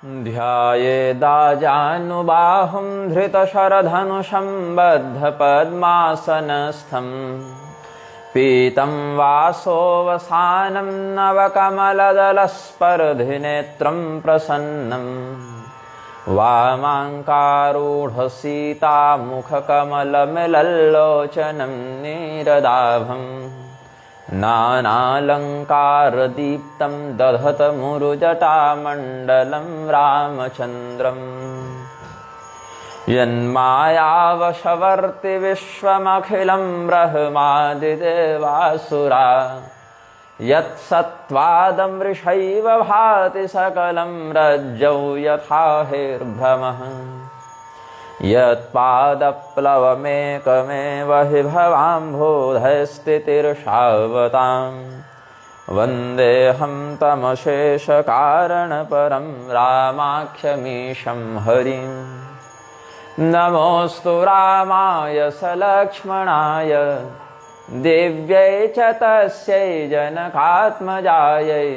ध्यायेदाजानुबाहुं धृतशरधनुषं बद्धपद्मासनस्थं पीतं वासोऽवसानं नवकमलदलस्पर्धिनेत्रं प्रसन्नं वामाङ्कारूढसीतामुखकमलमिलल्लोचनं नीरदाभम् नानालङ्कारदीप्तं दधतमुरुजटामण्डलं रामचन्द्रम् यन्मायावशवर्ति विश्वमखिलं ब्रह्मादिदेवासुरा यत्सत्त्वादमृषैव भाति सकलं रज्जौ यथा हिर्भ्रमः यत्पादप्लवमेकमेव हि भवाम्भोधस्थितिर्षावतां वन्देऽहं तमशेषकारणपरं रामाख्यमीशं हरिं नमोऽस्तु रामाय सलक्ष्मणाय देव्यै च तस्यै जनकात्मजायै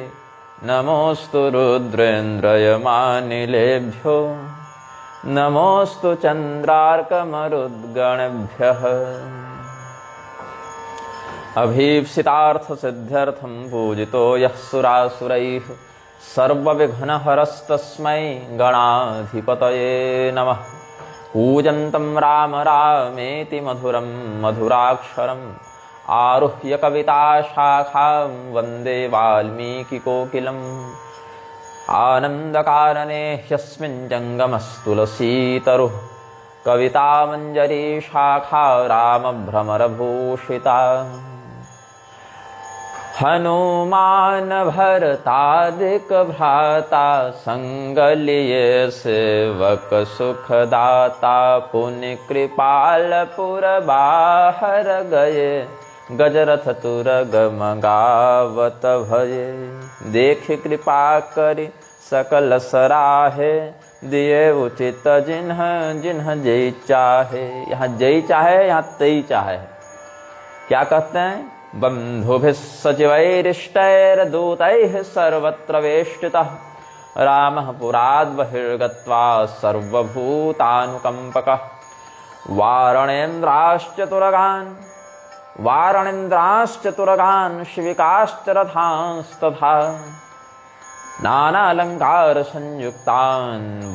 नमोऽस्तु रुद्रेन्द्रयमानिलेभ्यो नमोऽस्तु चन्द्रार्कमरुद्गणेभ्यः। अभीप्सितार्थसिद्ध्यर्थं पूजितो यः सुरासुरैः सर्वविघ्नहरस्तस्मै गणाधिपतये नमः। पूजन्तं राम रामेति मधुरं मधुराक्षरम् आरुह्य कविताशाखां वन्दे वाल्मीकिकोकिलम् आनन्दकारणे ह्यस्मिन् जङ्गमस्तुलसीतरुः कवितामञ्जरी शाखा रामभ्रमरभूषिता। हनुमान भरतादिक भ्राता संगलिये सेवक सुखदाता पुण्य कृपाल पुर बाहर गए गजरथ तुरग मंगावत भये। देख कृपा करि सकल सराहे दिए उचित जिन्ह जिन्ह जय चाहे। यहाँ जय चाहे, यहाँ तई चाहे। क्या कहते हैं? बंधुभिः सचिवैरिष्टैर्दूतैः सर्वत्र वेष्टितः रामः पुराद् बहिर्गत्वा सर्वभूतानुकम्पकः। वारणेन्द्राश्चतुरगान् शिविकाश्च रथांस्तथा नानालंकार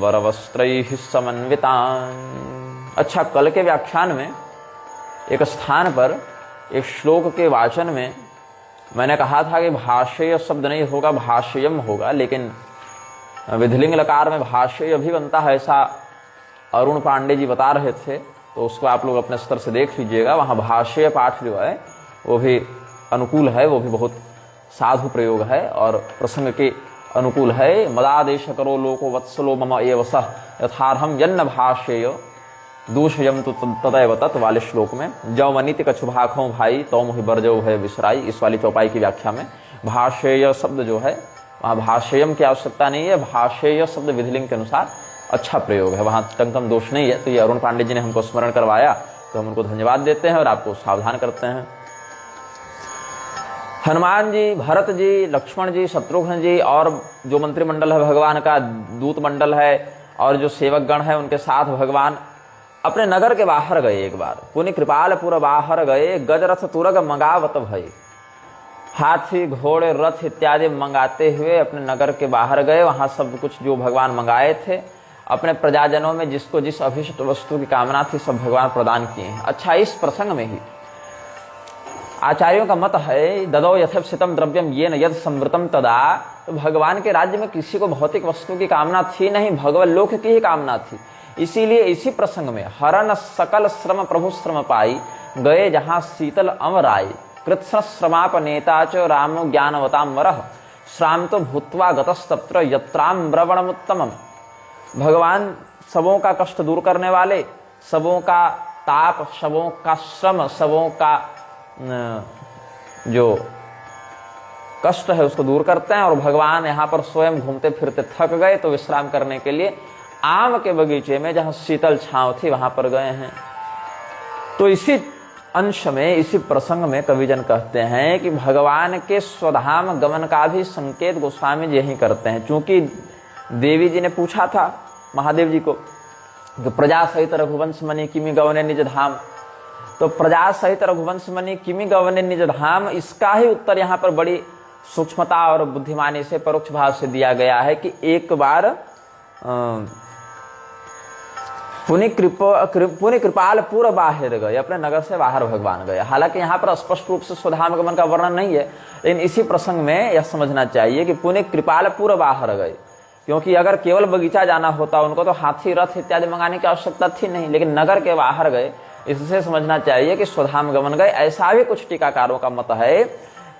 वरवस्त्रैः समन्वितान्। अच्छा, कल के व्याख्यान में एक स्थान पर एक श्लोक के वाचन में मैंने कहा था कि भाष्य शब्द नहीं होगा, भाष्यम होगा, लेकिन विधिलिंग लकार में भाष्य भी बनता है, ऐसा अरुण पांडे जी बता रहे थे। तो उसको आप लोग अपने स्तर से देख लीजिएगा। वहाँ भाष्य पाठ जो है वो भी अनुकूल है, वो भी बहुत साधु प्रयोग है और प्रसंग के अनुकूल है। मदादेश करो लोको वत्सलो मम एव सः यथार्हं यन्न भाष्येय दूषयम तो तदैव तत् वाले श्लोक में जवनिति कछु भाखों भाई तो मुहि बरजो है विसराई, इस वाली चौपाई की व्याख्या में भाष्येय शब्द जो है वहाँ भाष्यम की आवश्यकता नहीं है। भाष्येय शब्द विधिलिंग के अनुसार अच्छा प्रयोग है, वहाँ टंकम दोष नहीं है। तो ये अरुण पांडे जी ने हमको स्मरण करवाया, तो हम उनको धन्यवाद देते हैं और आपको सावधान करते हैं। हनुमान जी, भरत जी, लक्ष्मण जी, शत्रुघ्न जी और जो मंत्रिमंडल है भगवान का, दूत मंडल है और जो सेवक गण है, उनके साथ भगवान अपने नगर के बाहर गए। एक बार पुनि कृपालपुर बाहर गए गजरथ तुरग मंगावत भय। हाथी घोड़े रथ इत्यादि मंगाते हुए अपने नगर के बाहर गए। वहां सब कुछ जो भगवान मंगाए थे अपने प्रजाजनों में जिसको जिस अभिष्ट वस्तु की कामना थी सब भगवान प्रदान किए हैं। अच्छा, इस प्रसंग में ही आचार्यों का मत है ददौ यथेप्सितम द्रव्यम येन यद संवृतम तदा। तो भगवान के राज्य में किसी को भौतिक वस्तु की कामना थी नहीं, भगवत लोक की ही कामना थी। इसीलिए इसी प्रसंग में हरन सकल श्रम प्रभु श्रम पाई गए जहां शीतल अमर आई। कृत्स्न श्रमाप नेता च रामो ज्ञानवताम वरः श्रांतो भूत्वा गतस्तत्र यत्राम ब्रवणमुत्तमम्। भगवान सबों का कष्ट दूर करने वाले, सबों का ताप, सबों का श्रम, सबों का जो कष्ट है उसको दूर करते हैं। और भगवान यहाँ पर स्वयं घूमते फिरते थक गए तो विश्राम करने के लिए आम के बगीचे में जहाँ शीतल छांव थी वहां पर गए हैं। तो इसी अंश में, इसी प्रसंग में कविजन कहते हैं कि भगवान के स्वधाम गमन का भी संकेत गोस्वामी जी यही करते हैं। चूंकि देवी जी ने पूछा था महादेव जी को कि प्रजा सहित रघुवंश मणि किमि गवने निज धाम, तो प्रजा सहित रघुवंश मणि किमि गवने निज धाम, इसका ही उत्तर यहाँ पर बड़ी सूक्ष्मता और बुद्धिमानी से परोक्ष भाव से दिया गया है कि एक बार पुनि कृपाल पूर्व बाहर गए, अपने नगर से बाहर भगवान गए। हालांकि यहाँ पर स्पष्ट रूप से स्वधाम गमन का वर्णन नहीं है, लेकिन इसी प्रसंग में यह समझना चाहिए कि पुनि कृपाल पूर्व बाहर गए, क्योंकि अगर केवल बगीचा जाना होता उनको तो हाथी रथ इत्यादि मंगाने की आवश्यकता थी नहीं, लेकिन नगर के बाहर गए। इससे समझना चाहिए कि स्वधाम गमन गए, ऐसा भी कुछ टीकाकारों का मत है,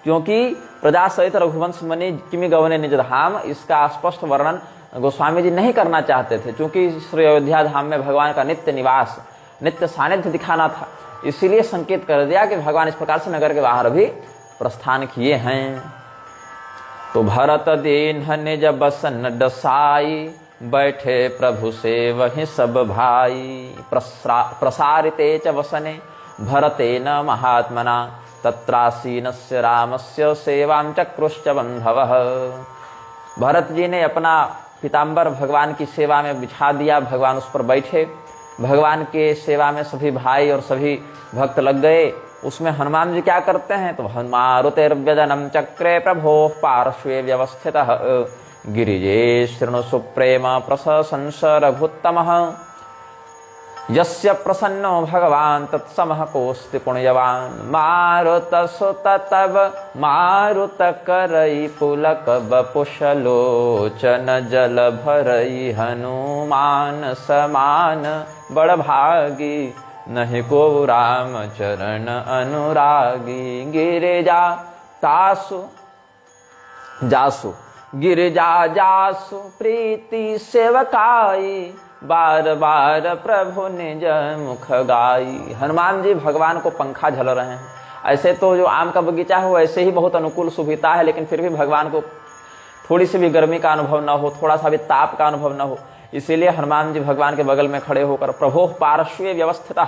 क्योंकि प्रजा सहित रघुवंश मणि किमि गवने निज धाम, इसका स्पष्ट वर्णन गोस्वामी जी नहीं करना चाहते थे, क्योंकि श्री अयोध्या धाम में भगवान का नित्य निवास, नित्य सानिध्य दिखाना था। इसीलिए संकेत कर दिया कि भगवान इस प्रकार से नगर के बाहर भी प्रस्थान किए हैं। तो भरत दीन निज बसन डसाई, बैठे प्रभु से वही सब भाई। प्रसारिते च वसने भरते न महात्मना, तत्रासीनस्य रामस्य सेवां चक्रुश्च बंधवः। भरत जी ने अपना पीताम्बर भगवान की सेवा में बिछा दिया, भगवान उस पर बैठे, भगवान के सेवा में सभी भाई और सभी भक्त लग गए। उसमें हनुमान जी क्या करते हैं, तो मारुतिर्व्यजनम चक्रे प्रभो पार्श्वे व्यवस्थितः, गिरिजे शृणु सुप्रेम प्रशंस रघुत्तमः, यस्य प्रसन्नो भगवान तत्समः कोस्ति पुण्यवान। मारुत सुत तब मारुत करई पुलक बपुषलोचन, जल भरई हनुमान समान बड़ भागी, नहीं को राम चरण अनुरागी। गिरिजा तासु जासु गिरिजा जासु प्रीति सेवकाई, बार बार प्रभु निज मुख गाई। हनुमान जी भगवान को पंखा झल रहे हैं। ऐसे तो जो आम का बगीचा है वो ऐसे ही बहुत अनुकूल सुविधा है, लेकिन फिर भी भगवान को थोड़ी सी भी गर्मी का अनुभव न हो, थोड़ा सा भी ताप का अनुभव न हो, इसीलिए हनुमान जी भगवान के बगल में खड़े होकर प्रभो पार्श्वे व्यवस्थिता,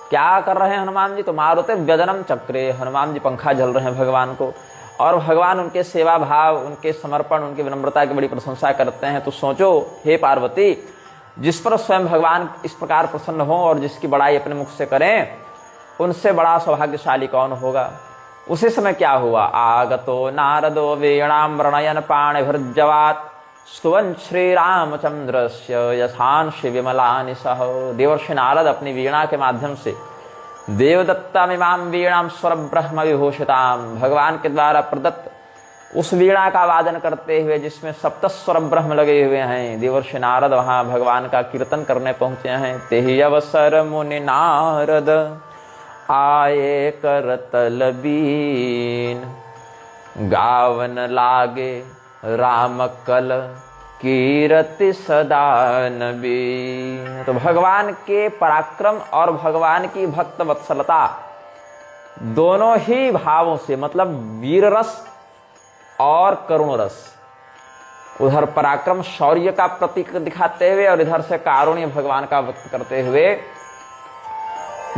क्या कर रहे हैं हनुमान जी, तो मारुते व्यजनम चक्रे, हनुमान जी पंखा झल रहे हैं भगवान को, और भगवान उनके सेवा भाव, उनके समर्पण, उनकी विनम्रता की बड़ी प्रशंसा करते हैं। तो सोचो हे पार्वती, जिस पर स्वयं भगवान इस प्रकार प्रसन्न हो और जिसकी बड़ाई अपने मुख से करें, उनसे बड़ा सौभाग्यशाली कौन होगा। उसी समय क्या हुआ, आगतो नारदो वीणाम वर्णयन पाणिभिर्जवात, स्तुवन श्री रामचंद्रस्य यशांशि विमलानि सह। देवर्षि नारद अपनी वीणा के माध्यम से देवदत्तामिमां वीणां स्वर ब्रह्म विभूषिताम, भगवान के द्वारा प्रदत्त उस वीणा का वादन करते हुए जिसमें सप्तस्वर ब्रह्म लगे हुए हैं, देवर्षि नारद वहां भगवान का कीर्तन करने पहुंचे हैं। तेहि अवसर मुनि नारद आए करतल बीन, गावन लागे राम कल कीरति सदा नबी। तो भगवान के पराक्रम और भगवान की भक्त वत्सलता दोनों ही भावों से, मतलब वीर रस और करुण रस, उधर पराक्रम शौर्य का प्रतीक दिखाते हुए और इधर से कारुण्य भगवान का व्यक्त करते हुए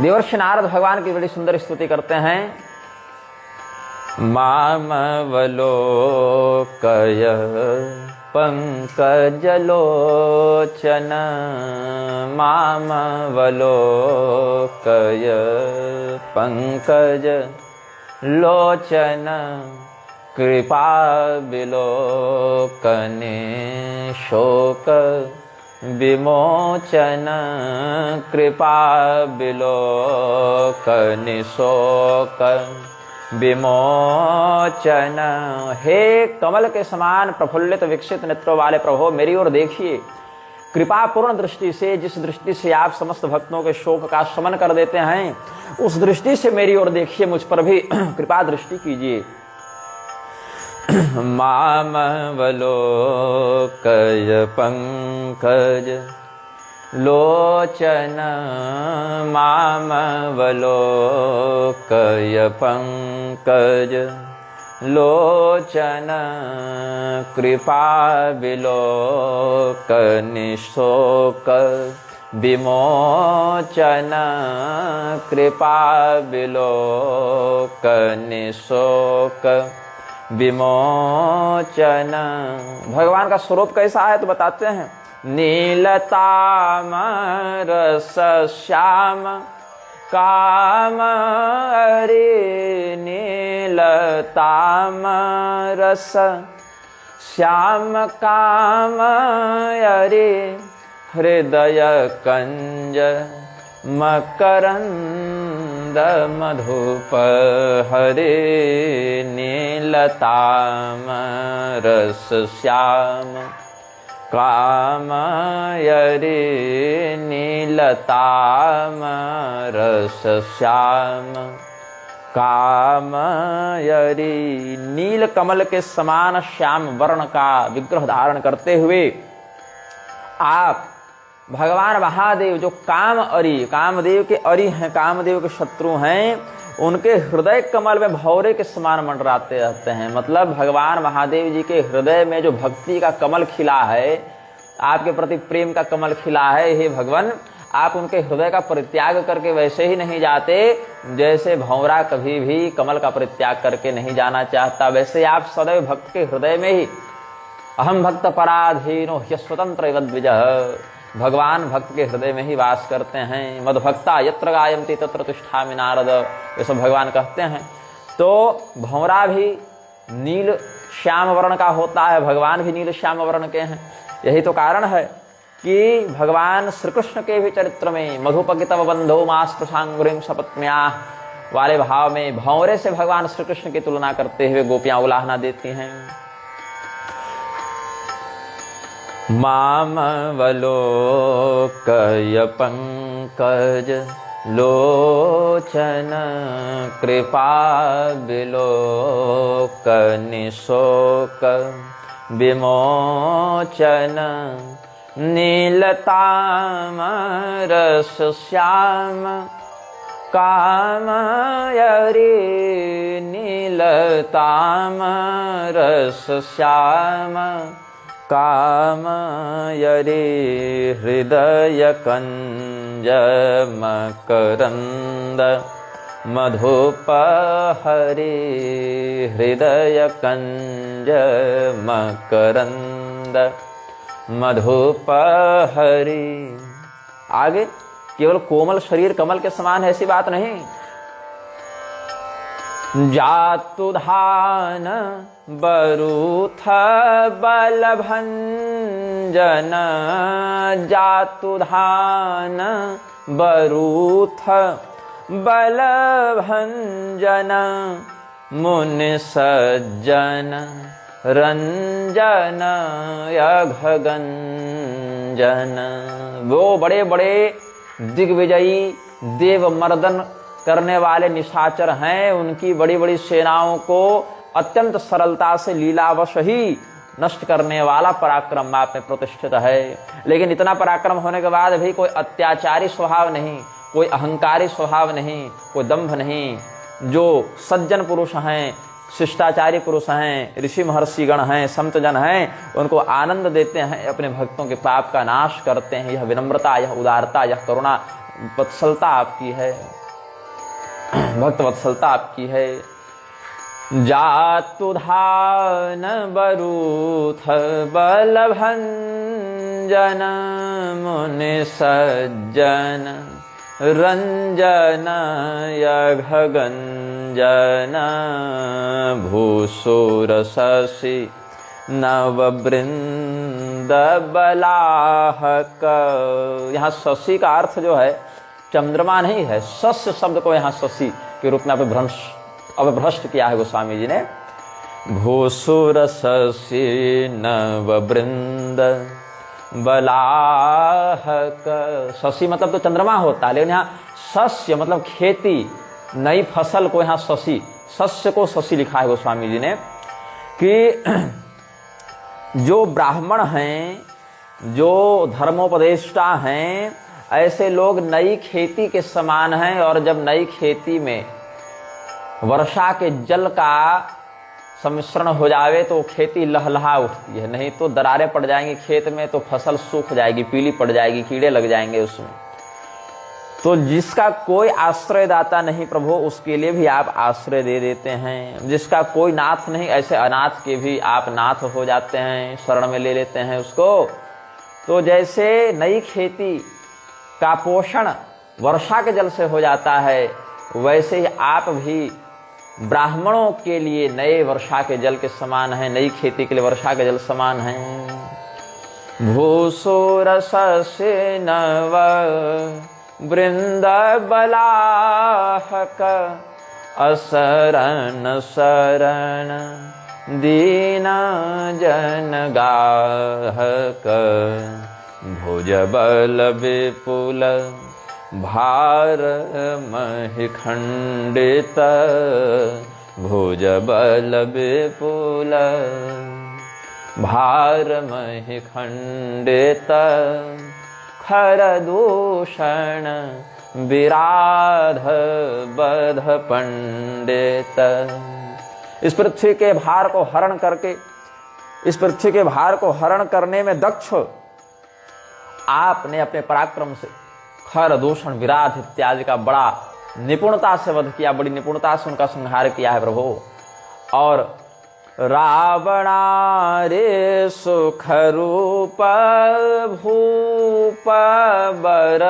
देवर्षि नारद भगवान की बड़ी सुंदर स्तुति करते हैं। मामवलोकय पंकज लोचन, मामवलोकय पंकज लोचन, कृपा विलोकने शोक विमोचन, कृपा विलोकने शोक विमोचन। हे कमल के समान प्रफुल्लित विकसित नेत्रों वाले प्रभु, मेरी ओर देखिए कृपा पूर्ण दृष्टि से, जिस दृष्टि से आप समस्त भक्तों के शोक का शमन कर देते हैं, उस दृष्टि से मेरी ओर देखिए, मुझ पर भी कृपा दृष्टि कीजिए। मामवलोकय पंकज लोचन, मामवलोकय पंकज लोचन, कृपा विलोकने शोक विमोचन, कृपा विलोकने शोक विमोचन। भगवान का स्वरूप कैसा है तो बताते हैं, नीलताम रस श्याम काम अरे नीलताम रस श्याम काम अरे हृदय कंज मकरंद मधुप हरे नीलताम रस श्याम काम अरे नीलताम रस श्याम काम अरे। नील कमल के समान श्याम वर्ण का विग्रह धारण करते हुए आप भगवान महादेव जो काम अरि, कामदेव के अरि हैं, कामदेव के शत्रु हैं, उनके हृदय कमल में भौरे के समान मंडराते रहते हैं। मतलब भगवान महादेव जी के हृदय में जो भक्ति का कमल खिला है, आपके प्रति प्रेम का कमल खिला है, हे भगवान आप उनके हृदय का परित्याग करके वैसे ही नहीं जाते जैसे भौरा कभी भी कमल का परित्याग करके नहीं जाना चाहता। वैसे आप सदैव भक्त के हृदय में ही अहम भक्त पराधीनो ह्यस्वतंत्र द्विजः, भगवान भक्त के हृदय में ही वास करते हैं। मदभक्ता यत्र गायन्ति तत्र तिष्ठामि नारद, ये सब भगवान कहते हैं। तो भौरा भी नील श्याम वर्ण का होता है, भगवान भी नील श्याम वर्ण के हैं। यही तो कारण है कि भगवान श्री कृष्ण के भी चरित्र में मधुपगितव बंधो मास प्रसांगुरिम सपत्न्या वाले भाव में भौरे से भगवान श्री कृष्ण की तुलना करते हुए गोपियां उलाहना देती हैं। मामवलोकय पंकज लोचन कृपा विलोकन शोक विमोचन नीलताम रस श्याम काम अरे नीलताम रस श्याम काम अरे हृदय कंज मकरंद मधुप हरे हृदय कंज मकरंद मधुप हरे। आगे केवल कोमल शरीर कमल के समान है ऐसी बात नहीं। जातुधान बरूथ बलभंजन जातुधान बरूथ बलभंजन मुनि सज्जन रंजन यघगंजन। वो बड़े बड़े दिग्विजयी देव मर्दन करने वाले निशाचर हैं, उनकी बड़ी बड़ी सेनाओं को अत्यंत सरलता से लीलावश ही नष्ट करने वाला पराक्रम आप में प्रतिष्ठित है। लेकिन इतना पराक्रम होने के बाद भी कोई अत्याचारी स्वभाव नहीं, कोई अहंकारी स्वभाव नहीं, कोई दंभ नहीं। जो सज्जन पुरुष हैं, शिष्टाचारी पुरुष हैं, ऋषि महर्षि गण हैं, संत जन हैं, उनको आनंद देते हैं, अपने भक्तों के पाप का नाश करते हैं। यह विनम्रता, यह उदारता, यह करुणा वत्सलता आपकी है, भक्त वत्सलता आपकी है। जातुधान बरूथ बलभंजन मुनि सज्जन रंजन यघगंजन भूसुर शशि नववृंद बलाहक। यहाँ शशि का अर्थ जो है चंद्रमा नहीं है, शस्य शब्द को यहाँ शशि के रूप में अपभ्रष्ट किया है गोस्वामी जी ने। भूसुर शशि नववृंद बलाहक। शशि मतलब तो चंद्रमा होता है, लेकिन यहाँ शस्य मतलब खेती, नई फसल को यहाँ शशि, शस्य को शशि लिखा है गोस्वामी जी ने। कि जो ब्राह्मण हैं, जो धर्मोपदेष्टा हैं, ऐसे लोग नई खेती के समान हैं। और जब नई खेती में वर्षा के जल का सम्मिश्रण हो जावे तो खेती लहलहा उठती है, नहीं तो दरारें पड़ जाएंगी खेत में, तो फसल सूख जाएगी, पीली पड़ जाएगी, कीड़े लग जाएंगे उसमें। तो जिसका कोई आश्रयदाता नहीं प्रभु, उसके लिए भी आप आश्रय दे देते हैं। जिसका कोई नाथ नहीं, ऐसे अनाथ के भी आप नाथ हो जाते हैं, शरण में ले लेते हैं उसको। तो जैसे नई खेती का पोषण वर्षा के जल से हो जाता है, वैसे ही आप भी ब्राह्मणों के लिए नए वर्षा के जल के समान है, नई खेती के लिए वर्षा के जल समान है। भूसुरसस्य नव वृंद बलाहक असरण शरण दीन जन गाहक भुजबल विपुल भार महि खंडित भुजबल विपुल भार महि खंडित खर दूषण विराध बध पंडित। इस पृथ्वी के भार को हरण करके, इस पृथ्वी के भार को हरण करने में दक्ष आपने अपने पराक्रम से खर दूषण विराध इत्यादि का बड़ा निपुणता से वध किया, बड़ी निपुणता से उनका संहार किया है प्रभु। और रावणारे सुख रूप भूप बर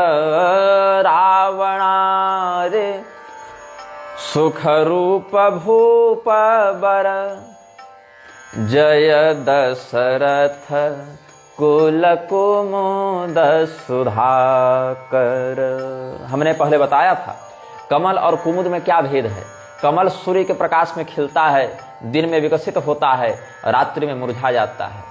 रावणारे सुख रूप भूप बर जय दशरथ कुल कुमुद सुधाकर। हमने पहले बताया था कमल और कुमुद में क्या भेद है। कमल सूर्य के प्रकाश में खिलता है, दिन में विकसित होता है, रात्रि में मुरझा जाता है।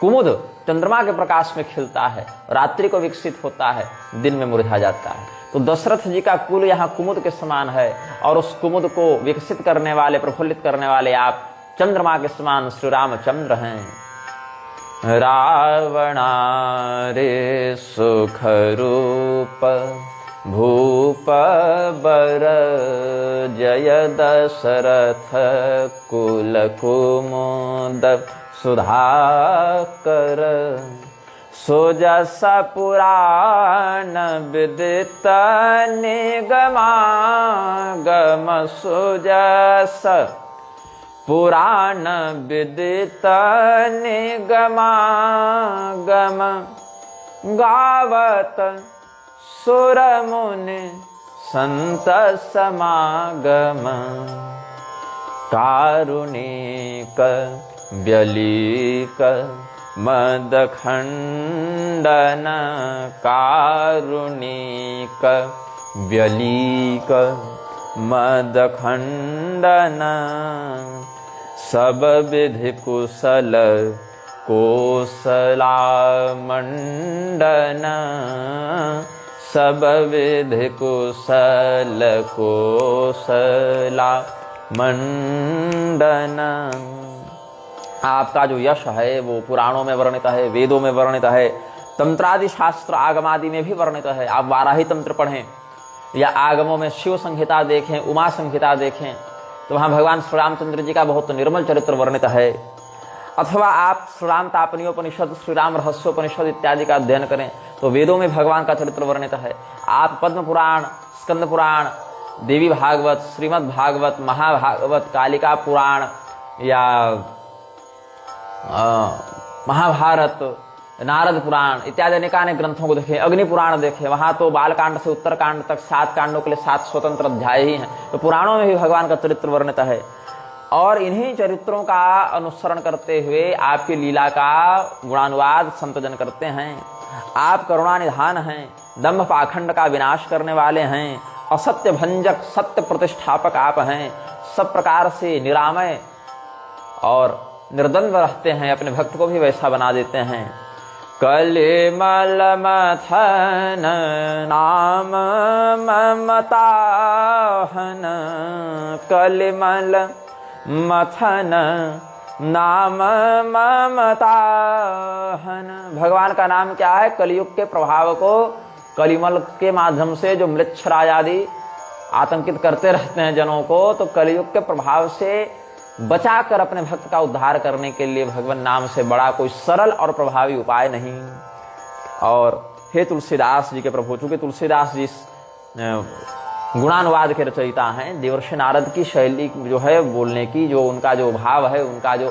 कुमुद चंद्रमा के प्रकाश में खिलता है, रात्रि को विकसित होता है, दिन में मुरझा जाता है। तो दशरथ जी का कुल यहाँ कुमुद के समान है, और उस कुमुद को विकसित करने वाले, प्रफुल्लित करने वाले आप चंद्रमा के समान श्री रामचंद्र हैं। रावणारे सुख रूप भूप बर जय दशरथ कुल कुमुद सुधाकर सुजस पुराण विदित निगमागम सुजस पुराण विदित निगमागम गावत सुर मुनि संत समागम कारुणिक व्यलीक मद खंडन कारुणिक व्यलीक मद खंडन सब विधि कुशल कोसला मंडन सब विधि कुशल कोसला मंडन। आपका जो यश है वो पुराणों में वर्णित है, वेदों में वर्णित है, तंत्रादि शास्त्र आगमादि में भी वर्णित है। आप वाराही तंत्र पढ़ें या आगमों में शिव संहिता देखें, उमा संहिता देखें, तो वहाँ भगवान श्री रामचंद्र जी का बहुत निर्मल चरित्र वर्णित है। अथवा आप श्री राम तापनीयोपनिषद, श्री राम रहस्योपनिषद इत्यादि का अध्ययन करें तो वेदों में भगवान का चरित्र वर्णित है। आप पद्म पुराण, स्कंद पुराण, देवी भागवत, श्रीमद् भागवत, महाभागवत, कालिका पुराण या महाभारत, नारद पुराण इत्यादि अनेकानेक ग्रंथों को देखें, अग्नि पुराण देखें, वहां तो बालकांड से उत्तरकांड तक 7 कांडों के लिए 7 स्वतंत्र अध्याय ही हैं। तो पुराणों में भी भगवान का चरित्र वर्णित है, और इन्हीं चरित्रों का अनुसरण करते हुए आपकी लीला का गुणानुवाद संतजन करते हैं। आप करुणा निधान हैं, दंभ पाखंड का विनाश करने वाले हैं, असत्य भंजक सत्य प्रतिष्ठापक आप हैं, सब प्रकार से निरामय और निर्द्वंद्व रहते हैं, अपने भक्त को भी वैसा बना देते हैं। कलिमल मथन नाम ममताहन कलिमल मथन नाम ममताहन। भगवान का नाम क्या है? कलयुग के प्रभाव को कलिमल के माध्यम से जो मृच्छराज आदि आतंकित करते रहते हैं जनों को, तो कलयुग के प्रभाव से बचाकर अपने भक्त का उद्धार करने के लिए भगवान नाम से बड़ा कोई सरल और प्रभावी उपाय नहीं। और हे तुलसीदास जी के प्रभु, चूंकि तुलसीदास जी गुणानुवाद के रचयिता हैं। देवर्षि नारद की शैली जो है बोलने की, जो उनका जो भाव है, उनका जो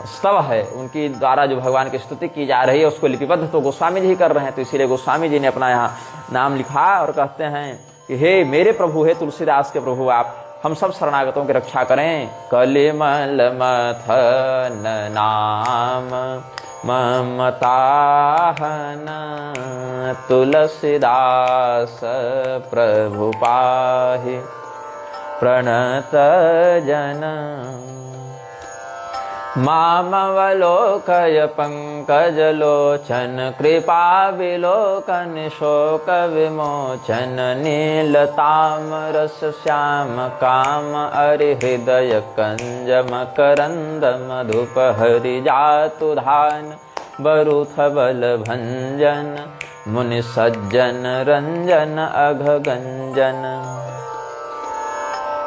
स्तव है, उनकी द्वारा जो भगवान की स्तुति की जा रही है, उसको लिपिबद्ध तो गोस्वामी जी ही कर रहे हैं। तो इसीलिए गोस्वामी जी ने अपना यहाँ नाम लिखा और कहते हैं कि हे मेरे प्रभु, हे तुलसीदास के प्रभु, आप हम सब शरणागतों की रक्षा करें। कलिमल मथन नाम ममताहन तुलसीदास प्रभु पाहि प्रणत जन। मामवलोकय पंकजलोचन कृपा विलोकन शोक विमोचन। नीलतामरस श्याम काम अरि हृदय कंज मकरंद मधुप हरि जातुधान बरुथ बल भंजन। मुनि सज्जन रंजन अघ गंजन।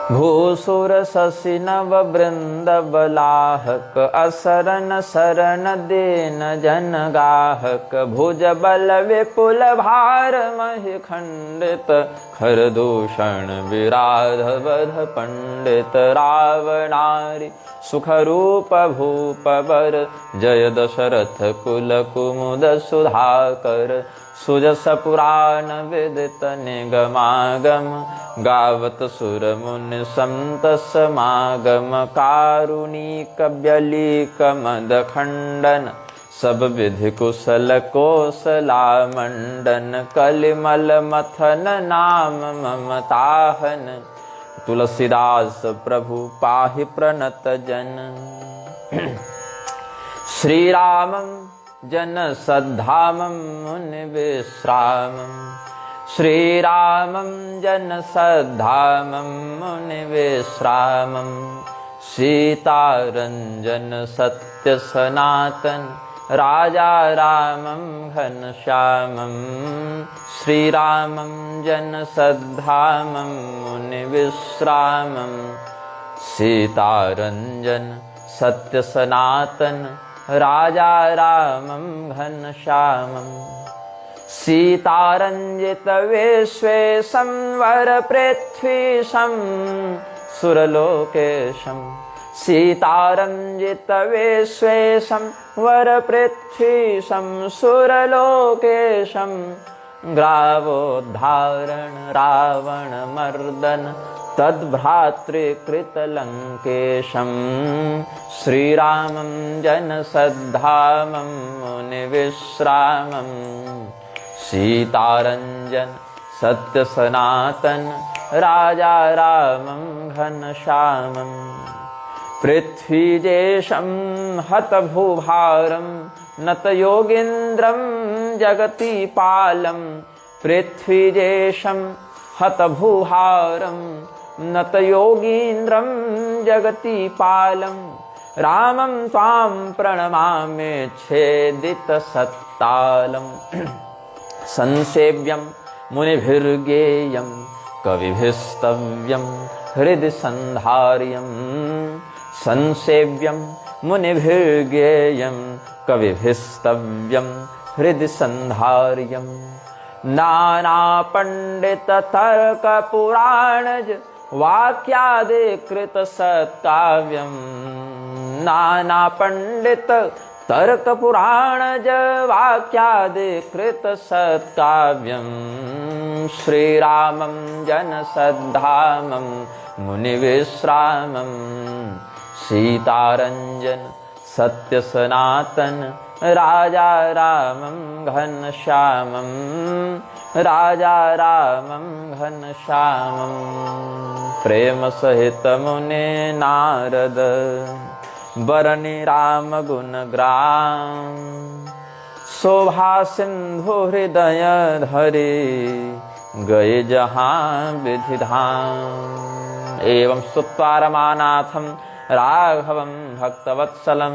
भूसुर शशि नव वृंद बलाहक असरन शरण दीन जन गाहक। भुज बल विपुल भार महि खंडित खरदूषण विराध बध पंडित। रावणारि सुख रूप भूप बर जय दशरथ कुल कुमुद सुधाकर। सुजस पुराण विदित निगमागम गावत सुर मुनि संत समागम। कारुणिक व्यलीक मद खंडन सब विधि कुशल कोसला मंडन। कलिमल मथन नाम ममताहन तुलसीदास प्रभु पाहि प्रणत जन। श्री रामं जन सद्धामं मुनि विश्रामं। श्रीरामं जन सद्धामं मुनि विश्रामं। सीतारंजन सत्य सनातन राजा रामं घनश्यामं। श्रीरामं जन सद्धामं मुनि विश्रामं। सीतारंजन सत्य सनातन राजा रामं घनश्यामं। सीतारंजित विश्वेशं वर पृथ्वीशं सुरलोकेशं। सीतारंजित विश्वेशं वर पृथ्वीशं सुरलोकेशं। ग्रावोद्धारण रावण मर्दन तद्भ्रातृकृत लंकेशं। श्रीरामं जन सद्धामं मुनि विश्रामं। सीतारंजन सत्य सनातन राजा रामं घनश्यामं। पृथ्वीदेशं हत भूभारं नत योगीन्द्रं जगति पालं। पृथ्वीदेशं हत भूभारं नत योगीन्द्रं जगति पालं। रामं त्वां प्रणमामि छेदित सत्तालं। संसेव्यं मुनिभिर्गेयं कविभिस्तव्यं हृदि संधार्यं। संसेव्यं मुनिभिर्गेयं कविभिस्तव्यं हृदि संधार्यं। नाना पंडित तर्क पुराणज वाक्यादिकृत सत्काव्यं। नाना पंडित तर्क पुराणज वाक्यादिकृत सत्काव्यं। श्रीरामं जन सद्धामं मुनि विश्रामं। सीतारंजन सत्य सनातन राजा रामं घनश्यामं। राजा रामं घनश्यामं। प्रेम सहित मुनि नारद बरनि राम गुण ग्राम। शोभा सिंधु हृदय धरे गए जहाँ विधि धाम। एवं स्तुत्वा रमानाथं राघवं भक्तवत्सलं।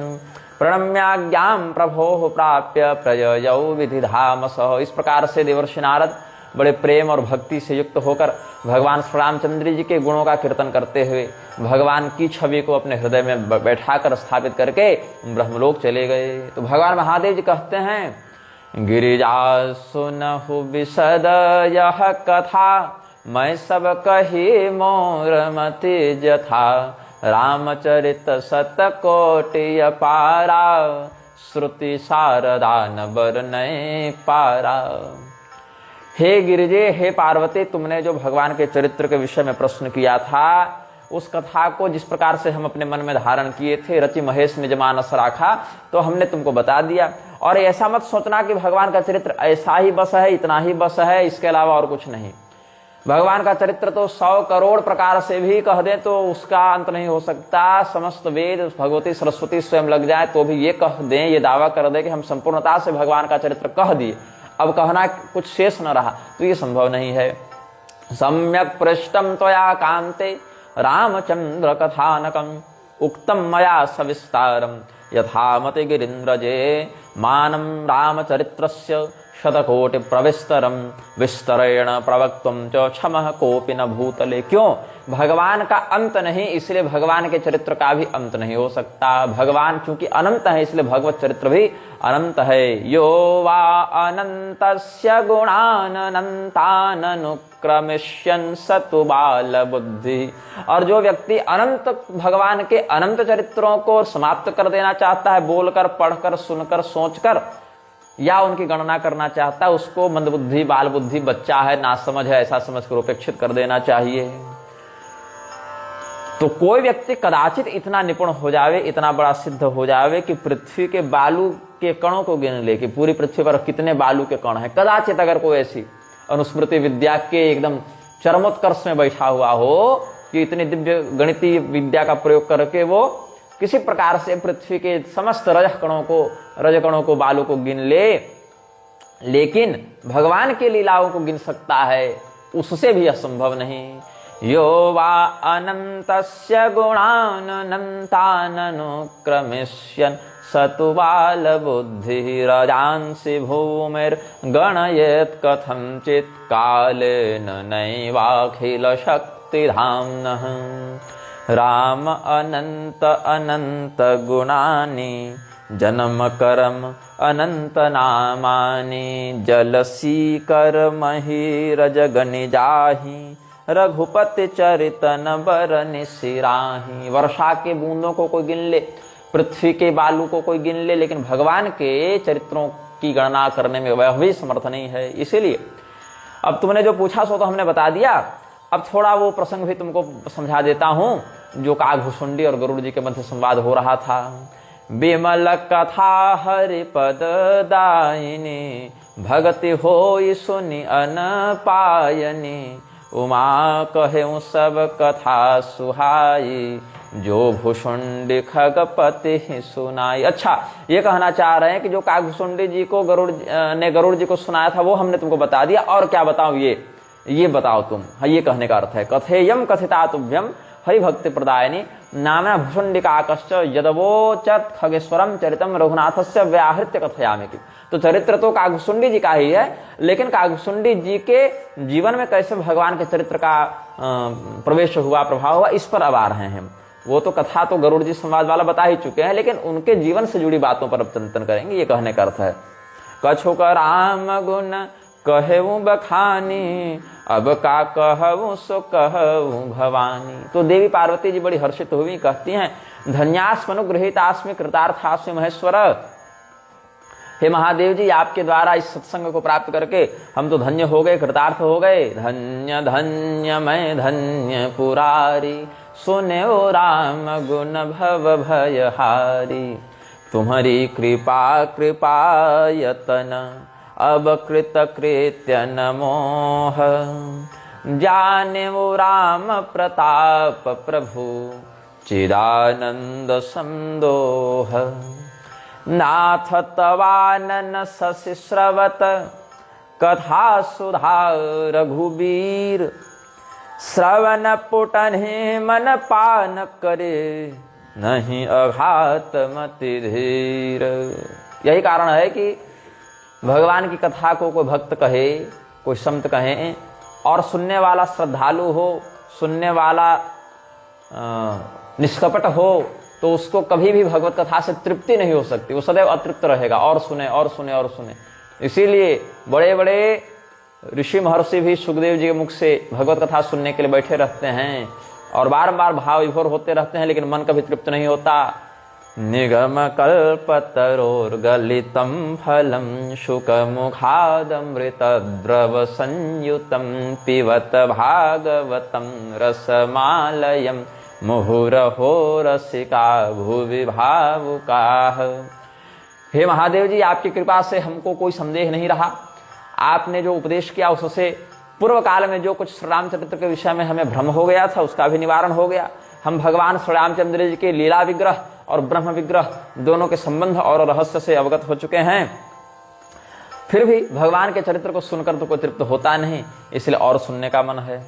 प्रणम्याज्ञां प्रभोः प्राप्य प्रययौ विधिधामसः। इस प्रकार से देवर्षि नारद बड़े प्रेम और भक्ति से युक्त होकर भगवान श्री रामचंद्र जी के गुणों का कीर्तन करते हुए भगवान की छवि को अपने हृदय में बैठाकर स्थापित करके ब्रह्मलोक चले गए। तो भगवान महादेव जी कहते हैं गिरिजा सुनहु विशद यह कथा, मैं सब कही मोर मति जथा। रामचरित शतकोटि अपारा, श्रुति शारदा न बरनए पारा। हे गिरिजे, हे पार्वती, तुमने जो भगवान के चरित्र के विषय में प्रश्न किया था, उस कथा को जिस प्रकार से हम अपने मन में धारण किए थे, रचि महेश निज मानस राखा, तो हमने तुमको बता दिया। और ऐसा मत सोचना कि भगवान का चरित्र ऐसा ही बस है, इतना ही बस है, इसके अलावा और कुछ नहीं। भगवान का चरित्र तो 100 करोड़ प्रकार से भी कह दें तो उसका अंत नहीं हो सकता। समस्त वेद, भगवती सरस्वती स्वयं लग जाए तो भी ये कह दें, ये दावा कर दें कि हम संपूर्णता से भगवान का चरित्र कह दिए, अब कहना कुछ शेष न रहा, तो ये संभव नहीं है। सम्यक पृष्टम त्वया कांते रामचंद्र कथानकम, उक्तम मया सविस्तारम यथामति गिरीन्द्रजे। मानम रामचरित्रस्य शतकोटि प्रविस्तरम, विस्तरेण प्रवक्तुम च क्षमः कोपि न भूतले। क्यों? भगवान का अंत नहीं, इसलिए भगवान के चरित्र का भी अंत नहीं हो सकता। भगवान चूंकि अनंत है, इसलिए भगवत चरित्र भी अनंत है। यो वा अनन्तस्य गुणान् अनन्तान् अनुक्रमिष्यन् सतु बाल बुद्धि। और जो व्यक्ति अनंत भगवान के अनंत चरित्रों को समाप्त कर देना चाहता है, बोलकर, पढ़कर, सुनकर, सोचकर, या उनकी गणना करना चाहता है, उसको मंदबुद्धि, बाल बुद्धि, बच्चा है, नासमझ है, ऐसा समझकर उपेक्षित कर देना चाहिए। तो कोई व्यक्ति कदाचित इतना निपुण हो जावे, इतना बड़ा सिद्ध हो जावे कि पृथ्वी के बालू के कणों को गिन ले कि पूरी पृथ्वी पर कितने बालू के कण हैं। कदाचित अगर कोई ऐसी अनुस्मृति विद्या के एकदम चरमोत्कर्ष में बैठा हुआ हो कि इतनी दिव्य गणितीय विद्या का प्रयोग करके वो किसी प्रकार से पृथ्वी के समस्त रजकणों को, बालू को गिन ले, लेकिन भगवान के लीलाओं को गिन सकता है, उससे भी असंभव नहीं। यो वा अनन्तस्य गुणान् अनन्तान् अनुक्रमिष्यन् सतु बाल बुद्धि। रजांसि भूमिर्गणयेत् कथंचित् कालेन नैवाखिल शक्तिधाम्नः। राम अनंत अनंत गुणानि, जन्म कर्म अनंत नामानि। जलसी कर्महि रजगनि जाहि, रघुपति चरितन बरनि सिराहि। वर्षा के बूंदों को कोई गिन ले, पृथ्वी के बालू को कोई गिन ले, लेकिन भगवान के चरित्रों की गणना करने में वह भी समर्थ नहीं है। इसीलिए अब तुमने जो पूछा सो तो हमने बता दिया। अब थोड़ा वो प्रसंग भी तुमको समझा देता हूं, जो काघभुसुंडी और गरुड़ जी के मध्य संवाद हो रहा था। बिमल कथा हरिपद दायिनी, भगति होई सुनि अन पायनी। उमा कहेउ सब कथा सुहाई, जो भुसुंडी खगपति सुनाई। अच्छा, ये कहना चाह रहे हैं कि जो काघभुसुंडी जी को गरुड़ जी को सुनाया था वो हमने तुमको बता दिया, और क्या बताऊं ये बताओ तुम। हाँ, ये कहने का अर्थ है। कथेयम कथिता तुभ्यम हरि भक्ति प्रदायिनी, नाम्ना भुसुंडिकाकश्च यदवोचत् खगेश्वरम चरितम रघुनाथस्य व्याहृत्य कथयामि। तो चरित्र तो काघभुसुंडी जी का ही है, लेकिन काघभुसुंडी जी के जीवन में कैसे भगवान के चरित्र का प्रवेश हुआ, प्रभाव हुआ, इस पर अब आ रहे हैं। वो तो कथा तो गरुड़ जी संवाद वाला बता ही चुके हैं, लेकिन उनके जीवन से जुड़ी बातों पर अब चिंतन करेंगे। ये कहने का अर्थ है। कछुक राम गुण कहूँ बखानी, अब का कहूँ सो कहूँ भवानी। तो देवी पार्वती जी बड़ी हर्षित हुई, कहती हैं, धन्यास्मनुगृहीतास्मि कृतार्थास्मि महेश्वर। हे महादेव जी, आपके द्वारा इस सत्संग को प्राप्त करके हम तो धन्य हो गए, कृतार्थ हो गए। धन्य धन्य मैं धन्य पुरारी, सुने ओ राम गुण भव भयहारी। तुम्हारी कृपा कृपायतन, अब कृत कृत्य न मोह। जाने वो राम प्रताप प्रभु, चिदानंद संदोह। नाथ तवानन शशि श्रवत, कथा सुधा रघुबीर। श्रवण पुटन्हि मन पान करे, नहीं अघात मति धीर। यही कारण है कि भगवान की कथा को कोई भक्त कहे, कोई संत कहे, और सुनने वाला श्रद्धालु हो, सुनने वाला निष्कपट हो, तो उसको कभी भी भगवत कथा से तृप्ति नहीं हो सकती। वो सदैव अतृप्त रहेगा, और सुने और सुने और सुने। इसीलिए बड़े बड़े ऋषि महर्षि भी सुखदेव जी के मुख से भगवत कथा सुनने के लिए बैठे रहते हैं और बारंबार भाव विभोर होते रहते हैं, लेकिन मन कभी तृप्त नहीं होता। निगम कल्पतरोर्गलितं फलं शुकमुखादमृत द्रव संयुतं पिबत भागवतं रसमालयं मुहुरहो रसिका भुवि भावुकाः। हे महादेव जी, आपकी कृपा से हमको कोई संदेह नहीं रहा। आपने जो उपदेश किया उससे पूर्व काल में जो कुछ श्री रामचरित्र के विषय में हमें भ्रम हो गया था उसका भी निवारण हो गया। हम भगवान श्री रामचंद्र जी के लीला विग्रह और ब्रह्म विग्रह दोनों के संबंध और रहस्य से अवगत हो चुके हैं। फिर भी भगवान के चरित्र को सुनकर तो कोई तृप्त होता नहीं, इसलिए और सुनने का मन है।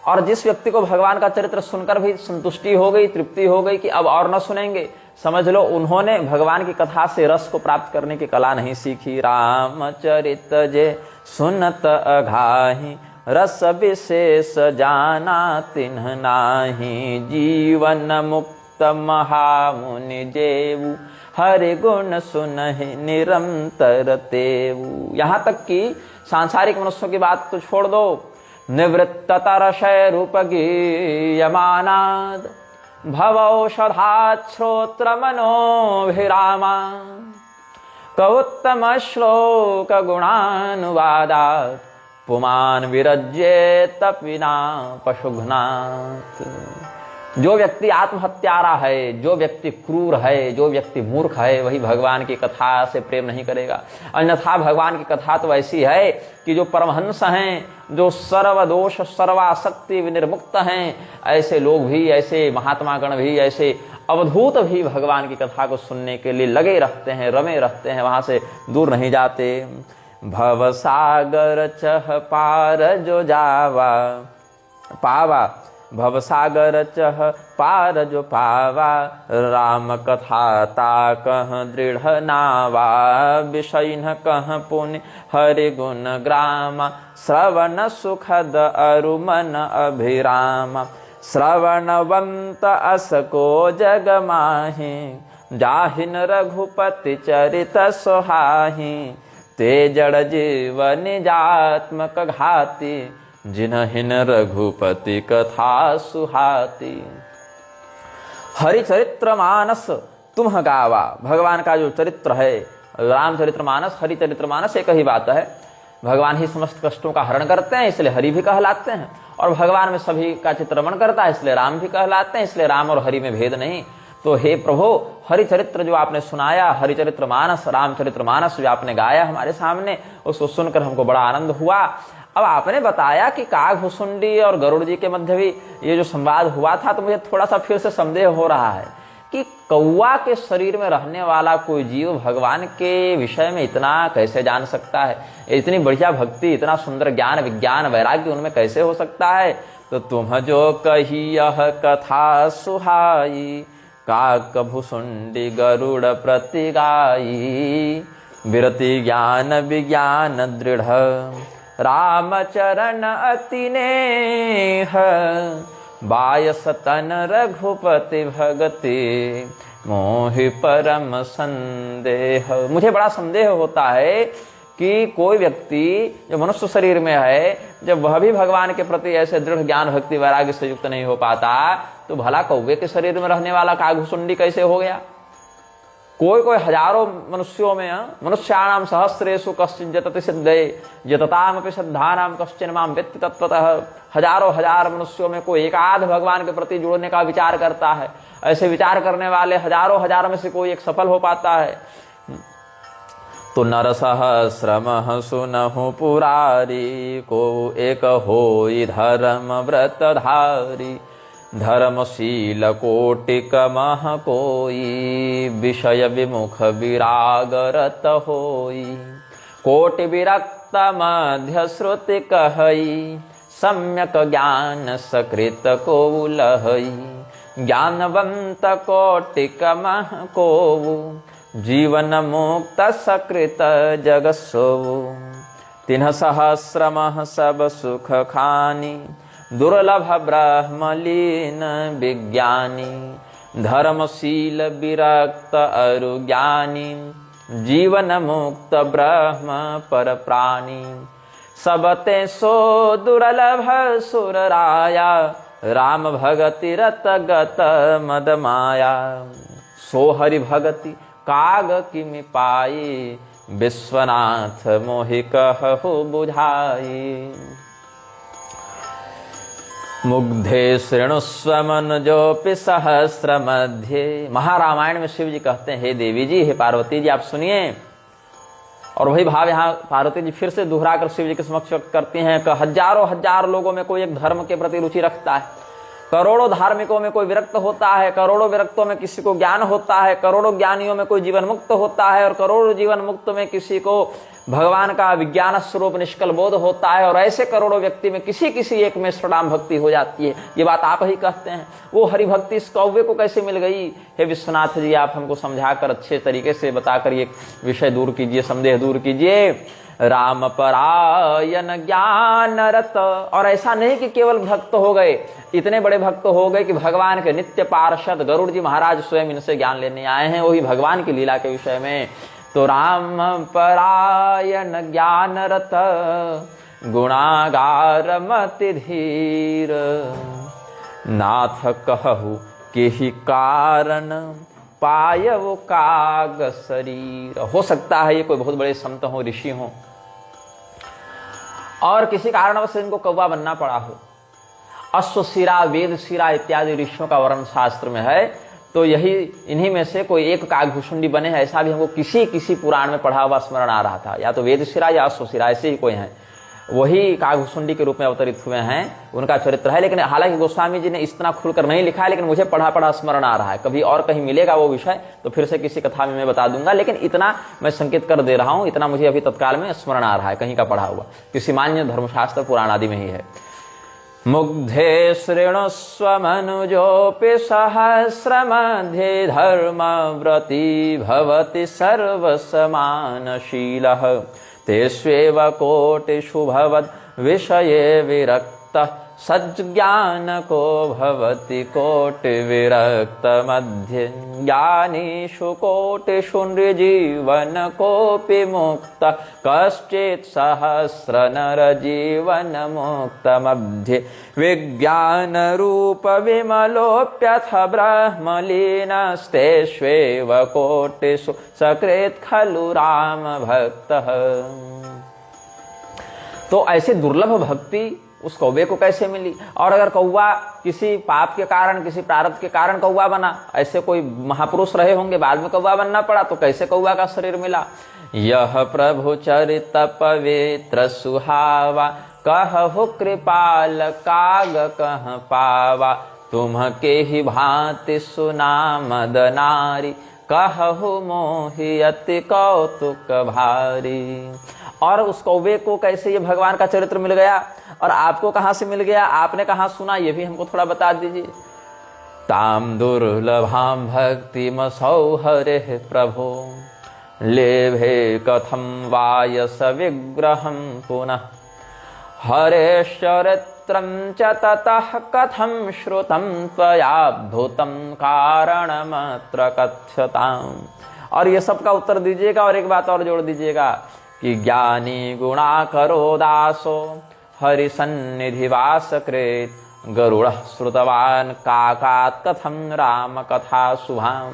और जिस व्यक्ति को भगवान का चरित्र सुनकर भी संतुष्टि हो गई, तृप्ति हो गई कि अब और न सुनेंगे, समझ लो उन्होंने भगवान की कथा से रस को प्राप्त करने की कला नहीं सीखी। रामचरित जे सुनत अघाहि रस विशेष जाना तिन्ह नाही। जीवन मुक्त महामुनि जेऊ हरि गुण सुनहि निरंतर तेऊ। यहाँ तक कि सांसारिक मनुष्यों की बात तो छोड़ दो, निवृत्त तरशय रूप गीयमानाद भवौषधात् श्रोत्र मनोभिरामा कौत्तम श्लोक गुणानुवादात् पुमान विरज्येत विना पशुघ्नात्। जो व्यक्ति आत्महत्यारा है, जो व्यक्ति क्रूर है, जो व्यक्ति मूर्ख है, वही भगवान की कथा से प्रेम नहीं करेगा। अन्यथा भगवान की कथा तो ऐसी है कि जो परमहंस हैं, जो सर्वदोष सर्वासक्ति विनिर्मुक्त हैं, ऐसे लोग भी, ऐसे महात्मा गण भी, ऐसे अवधूत भी भगवान की कथा को सुनने के लिए लगे रहते हैं, रमे रहते हैं, वहां से दूर नहीं जाते। भव सागर चह पार जो जावा पावा, भव सागर चह पार जो पावा, राम कथा ता कह दृढ़ नावा, विषय न कह पुण्य हरि गुण ग्रामा, श्रवण सुखद अरु मन अभिरामा, श्रवणवंत अस को जग माहि, जाहिन रघुपति चरित सुहाहि, ते जड़ जीवन निजात्मक घाति, जिनहिन रघुपति कथा सुहाती। हरिचरित्र मानस तुम गावा, भगवान का जो चरित्र है, रामचरित्र मानस हरिचरित्र मानस एक ही बात है। भगवान ही समस्त कष्टों का हरण करते हैं, इसलिए हरि भी कहलाते हैं, और भगवान में सभी का चित्रमण करता है, इसलिए राम भी कहलाते हैं, इसलिए राम और हरि में भेद नहीं। तो हे प्रभु, हरिचरित्र जो आपने सुनाया, हरिचरित्र मानस, रामचरित्र मानस जो आपने गाया हमारे सामने, उसको सुनकर हमको बड़ा आनंद हुआ। अब आपने बताया कि कागभुसुंडी और गरुड़ जी के मध्य भी ये जो संवाद हुआ था, तो मुझे थोड़ा सा फिर से संदेह हो रहा है कि कौवा के शरीर में रहने वाला कोई जीव भगवान के विषय में इतना कैसे जान सकता है? इतनी बढ़िया भक्ति, इतना सुंदर ज्ञान विज्ञान वैराग्य उनमें कैसे हो सकता है? तो तुम जो कही यह कथा सुहाई, काकभुसुंडी गरुड़ प्रति गाई, विरति ज्ञान विज्ञान दृढ़, रामचरण अति नेह, बायस तन रघुपति भगति, मोहि परम संदेह। मुझे बड़ा संदेह होता है कि कोई व्यक्ति जो मनुष्य शरीर में है, जब वह भी भगवान के प्रति ऐसे दृढ़ ज्ञान भक्ति वैराग्य से युक्त नहीं हो पाता, तो भला कौवे के शरीर में रहने वाला कागभुसुंडी कैसे हो गया? कोई कोई हजारों मनुष्यों में, मनुष्याणाम सहस्रेषु कश्चित् जतति सिद्धये यततामपि श्रद्धानाम कश्चिन् मां वेत्ति तत्त्वतः। हजारों हजार मनुष्यों में कोई एक आध भगवान के प्रति जुड़ने का विचार करता है। ऐसे विचार करने वाले हजारों हजार में से कोई एक सफल हो पाता है। तो नर सहस्रमः सुनहु पुरारी, को एक होई धर्म व्रतधारी, धर्मशील कोटिक मह कोई, विषय विमुख विरागरत होई, कोटि विरक्त मध्य श्रुति कहई, सम्यक ज्ञान सकृत को लहई, ज्ञानवंत कोटिक मह कोवु, जीवन मुक्त सकृत जग सोवु, तिन्ह सहस्रमः सब सुख खानी, दुर्लभ ब्रह्मलीन विज्ञानी, धर्मशील विरक्त अरु ज्ञानी, जीवन मुक्त ब्रह्म पर प्राणी। सबते सो दुर्लभ सुर राया, राम भगति रत गत मद माया। सो हरि भगति काग किमि पाई, विश्वनाथ मोहि कहु बुझाई। मुग्धे शृणुस्व मनुजोपि सहस्र मध्य। महारामायण में शिव जी कहते हैं, हे देवी जी, हे पार्वती जी, आप सुनिए। और वही भाव यहाँ पार्वती जी फिर से दोहरा कर शिव जी के समक्ष व्यक्त करती हैं कि हजारों हजार लोगों में कोई एक धर्म के प्रति रुचि रखता है, करोड़ों धार्मिकों में कोई विरक्त होता है, करोड़ों विरक्तों में किसी को ज्ञान होता है, करोड़ों ज्ञानियों में कोई जीवन मुक्त होता है, और करोड़ों जीवन मुक्त में किसी को भगवान का विज्ञान स्वरूप निष्कल बोध होता है, और ऐसे करोड़ों व्यक्ति में किसी किसी एक में श्रद्धाम भक्ति हो जाती है। ये बात आप ही कहते हैं। वो हरि भक्ति इस कौवे को कैसे मिल गई? हे विश्वनाथ जी, आप हमको समझाकर अच्छे तरीके से बताकर ये विषय दूर कीजिए, संदेह दूर कीजिए। राम परायण ज्ञान रत। और ऐसा नहीं कि केवल भक्त हो गए, इतने बड़े भक्त हो गए कि भगवान के नित्य पार्षद गरुड़ जी महाराज स्वयं इनसे ज्ञान लेने आए हैं, वही भगवान की लीला के विषय में। तो राम परायण ज्ञान रत, गुणागार मति धीर। नाथ कहु के ही कारण, पाय वो काग शरीर। हो सकता है ये कोई बहुत बड़े संत हो, ऋषि हो, और किसी कारणवश इनको कौवा बनना पड़ा हो। अश्वशिरा, वेदशिरा इत्यादि ऋषियों का वर्णन शास्त्र में है। तो यही इन्हीं में से कोई एक कागभूषुंडी बने हैं, ऐसा भी हमको किसी किसी पुराण में पढ़ा हुआ स्मरण आ रहा था। या तो वेदशिरा या अश्वशिरा, ऐसे ही कोई हैं, वही कागभूषुंडी के रूप में अवतरित हुए हैं, उनका चरित्र है। लेकिन हालांकि गोस्वामी जी ने इतना खुलकर नहीं लिखा है, लेकिन मुझे पढ़ा स्मरण आ रहा है। कभी और कहीं मिलेगा वो विषय तो फिर से किसी कथा में मैं बता दूंगा, लेकिन इतना मैं संकेत कर दे रहा हूं, इतना मुझे अभी तत्काल में स्मरण आ रहा है, कहीं का पढ़ा हुआ, किसी मान्य धर्मशास्त्र पुराण आदि में ही है। मुग्धे शृणुस्व मनुजोपि सहस्र मध्ये, धर्मव्रती भवति सर्वसमानशीलः। तेष्वेव कोटिषु भवद् विषये विरक्तः, सज्ज्ञान को भवति कोटि विरक्त मध्ये। ज्ञानीषु कोटिषु नृजीवन कोऽपि मुक्त, कश्चित् सहस्र नर जीवन मुक्त मध्ये। विज्ञान रूप विमलोऽप्यथ ब्रह्मलीनस्तेष्वेव कोटिषु सकृत् खलु राम भक्तः। तो ऐसी दुर्लभ भक्ति उस कौवे को कैसे मिली? और अगर कौवा किसी पाप के कारण, किसी प्रारब्ध के कारण कौवा बना, ऐसे कोई महापुरुष रहे होंगे, बाद में कौवा बनना पड़ा, तो कैसे कौवा का शरीर मिला? यह प्रभु चरित पवित्र सुहावा, कहु कृपाल काग कह पावा। तुम के ही भांति सुना मद नारी, कहु मोहि अति कौतुक भारी। और उस कौवे को कैसे ये भगवान का चरित्र मिल गया, और आपको कहां से मिल गया, आपने कहां सुना, ये भी हमको थोड़ा बता दीजिए। ताम दुर्लभाम भक्तिम सौहरे प्रभो, लेभे कथम वायस विग्रहम पुनः। हरे चरित्रं च ततः कथम श्रुतं त्वयाद्भुतं कारणमत्र कथ्यताम्। और ये सब का उत्तर दीजिएगा, और एक बात और जोड़ दीजिएगा कि ज्ञानी गुणा करो दासो, हरि सन्निधि वास कृत। गरुड़ श्रुतवान काकात कथम राम कथा शुभाम।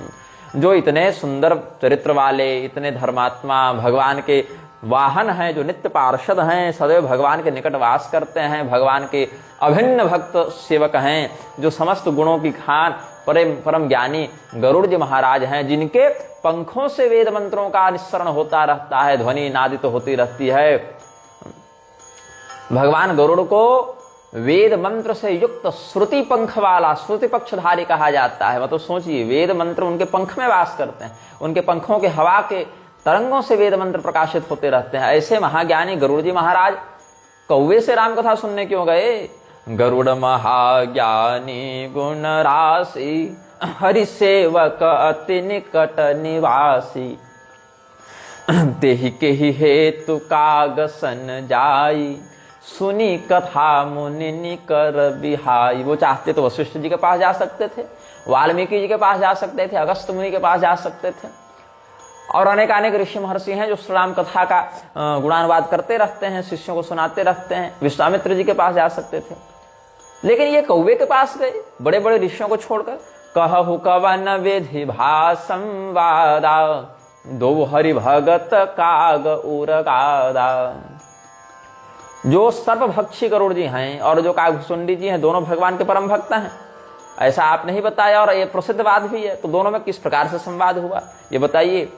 जो इतने सुंदर चरित्र वाले, इतने धर्मात्मा, भगवान के वाहन हैं, जो नित्य पार्षद हैं, सदैव भगवान के निकट वास करते हैं, भगवान के अभिन्न भक्त सेवक हैं, जो समस्त गुणों की खान परम ज्ञानी गरुड़ जी महाराज हैं, जिनके पंखों से वेद मंत्रों का निस्सरण होता रहता है, ध्वनि नादित तो होती रहती है। भगवान गरुड़ को वेद मंत्र से युक्त श्रुति पंख वाला, श्रुति पक्षधारी कहा जाता है। मतलब सोचिए, वेद मंत्र उनके पंख में वास करते हैं, उनके पंखों के हवा के तरंगों से वेद मंत्र प्रकाशित होते रहते हैं। ऐसे महाज्ञानी गरुड़ जी महाराज कौवे से राम कथा सुनने क्यों गए? गरुड़ महाज्ञानी गुण राशि, हरि सेवक अति निकट निवासी। तेहि के ही हेतु कागसन जाई, सुनी कथा मुनि निकर बिहाई। वो चाहते तो वशिष्ठ जी के पास जा सकते थे, वाल्मीकि जी के पास जा सकते थे, अगस्त मुनि के पास जा सकते थे, और अनेक अनेक ऋषि महर्षि हैं जो श्री राम कथा का गुणानुवाद करते रहते हैं, शिष्यों को सुनाते रहते हैं। विश्वामित्र जी के पास जा सकते थे, लेकिन ये कौवे के पास गए बड़े बड़े ऋषियों को छोड़कर। कहु कवन विधि भासंवादा, दो हरि भगत काग उरगादा। जो सर्वभक्षी गरुड़ जी हैं और जो कागभुसुंडी जी हैं, दोनों भगवान के परम भक्त हैं, ऐसा आप नहीं बताया, और ये प्रसिद्ध बात भी है। तो दोनों में किस प्रकार से संवाद हुआ ये बताइए।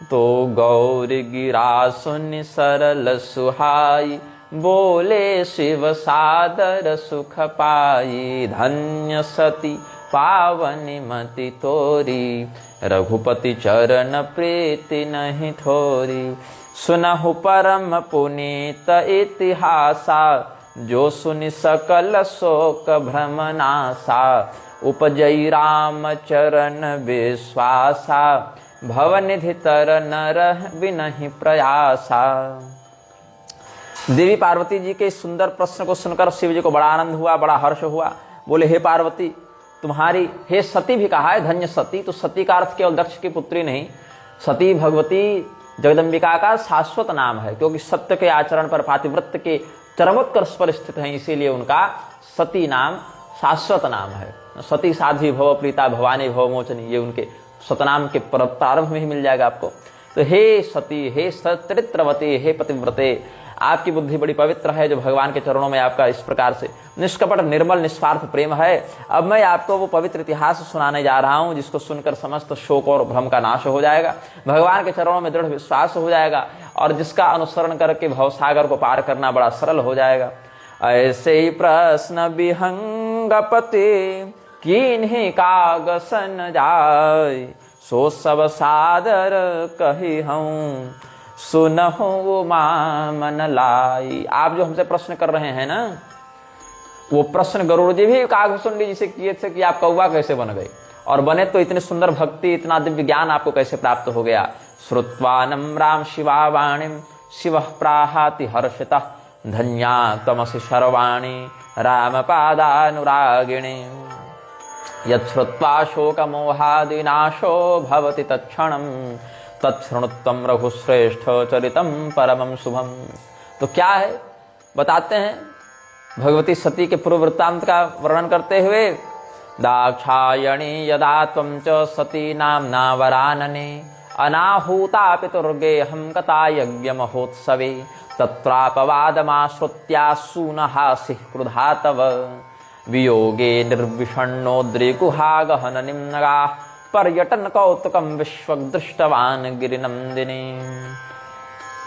तो गौर गिरा सुन सरल सुहाई, बोले शिव सादर सुख पाई। धन्य सती पावनी मति तोरी, रघुपति चरण प्रीति नहीं थोरी। सुनहु परम पुनीत इतिहासा, जो सुनि सकल शोक भ्रम नासा। उपजई राम चरण विश्वासा, भवनिधि तर नर बिनहि प्रयासा। देवी पार्वती जी के इस सुंदर प्रश्न को सुनकर शिव जी को बड़ा आनंद हुआ, बड़ा हर्ष हुआ। बोले हे पार्वती, तुम्हारी, हे सती भी कहा है, धन्य सती। तो सती का अर्थ केवल दक्ष की पुत्री नहीं, सती भगवती जगदम्बिका का शाश्वत नाम है, क्योंकि सत्य के आचरण पर, पातिव्रत्य के चरमोत्कर्ष पर स्थित है, इसीलिए उनका सती नाम शाश्वत नाम है। सती साध्वी भव प्रीता भवानी भव मोचनी, ये उनके सतनाम के प्रारंभ में ही मिल जाएगा आपको। तो हे सती, हे सत्रित्रवती, हे पतिव्रते, आपकी बुद्धि बड़ी पवित्र है, जो भगवान के चरणों में आपका इस प्रकार से निष्कपट निर्मल निस्वार्थ प्रेम है। अब मैं आपको वो पवित्र इतिहास सुनाने जा रहा हूं, जिसको सुनकर समस्त शोक और भ्रम का नाश हो जाएगा, भगवान के चरणों में दृढ़ विश्वास हो जाएगा, और जिसका अनुसरण करके भवसागर को पार करना बड़ा सरल हो जाएगा। ऐसे ही प्रश्न विहंगपति, कीन्ही कागसन जाय। सो सब सादर कही हूँ, सुनहु मन लाई। आप जो हमसे प्रश्न कर रहे हैं ना, वो प्रश्न गरुड़ जी भी कागभुसुंडी जी से किए थे कि आप कौवा कैसे बन गए, और बने तो इतनी सुंदर भक्ति, इतना दिव्य ज्ञान आपको कैसे प्राप्त हो गया। श्रुत्वा नम्रां शिवावाणीं, शिवः प्राहाति हर्षितः। धन्या तमसि शर्वाणि, रामपादानुरागिणी। यच्छ्रुत्वा शोकमोहादिनाशो भवति तत्क्षणं, तत्शृणुत्वं रघुश्रेष्ठ चरितं परमं शुभम। तो क्या है बताते हैं, भगवती सती के पूर्व वृत्तांत का वर्णन करते हुए। दाक्षायणी यदा त्वं च सती नाम्ना वरानने, अनाहूता पितुर्गेहं गता यज्ञमहोत्सवे। तत्रापवादमाश्रुत्या सूनहासिः क्रुधा तव, वियोगे निर्विषण्णोद्रिकुहा निम्नगाः। पर्यटन कौतुकम विश्व दृष्टवान गिरिनंदिनी।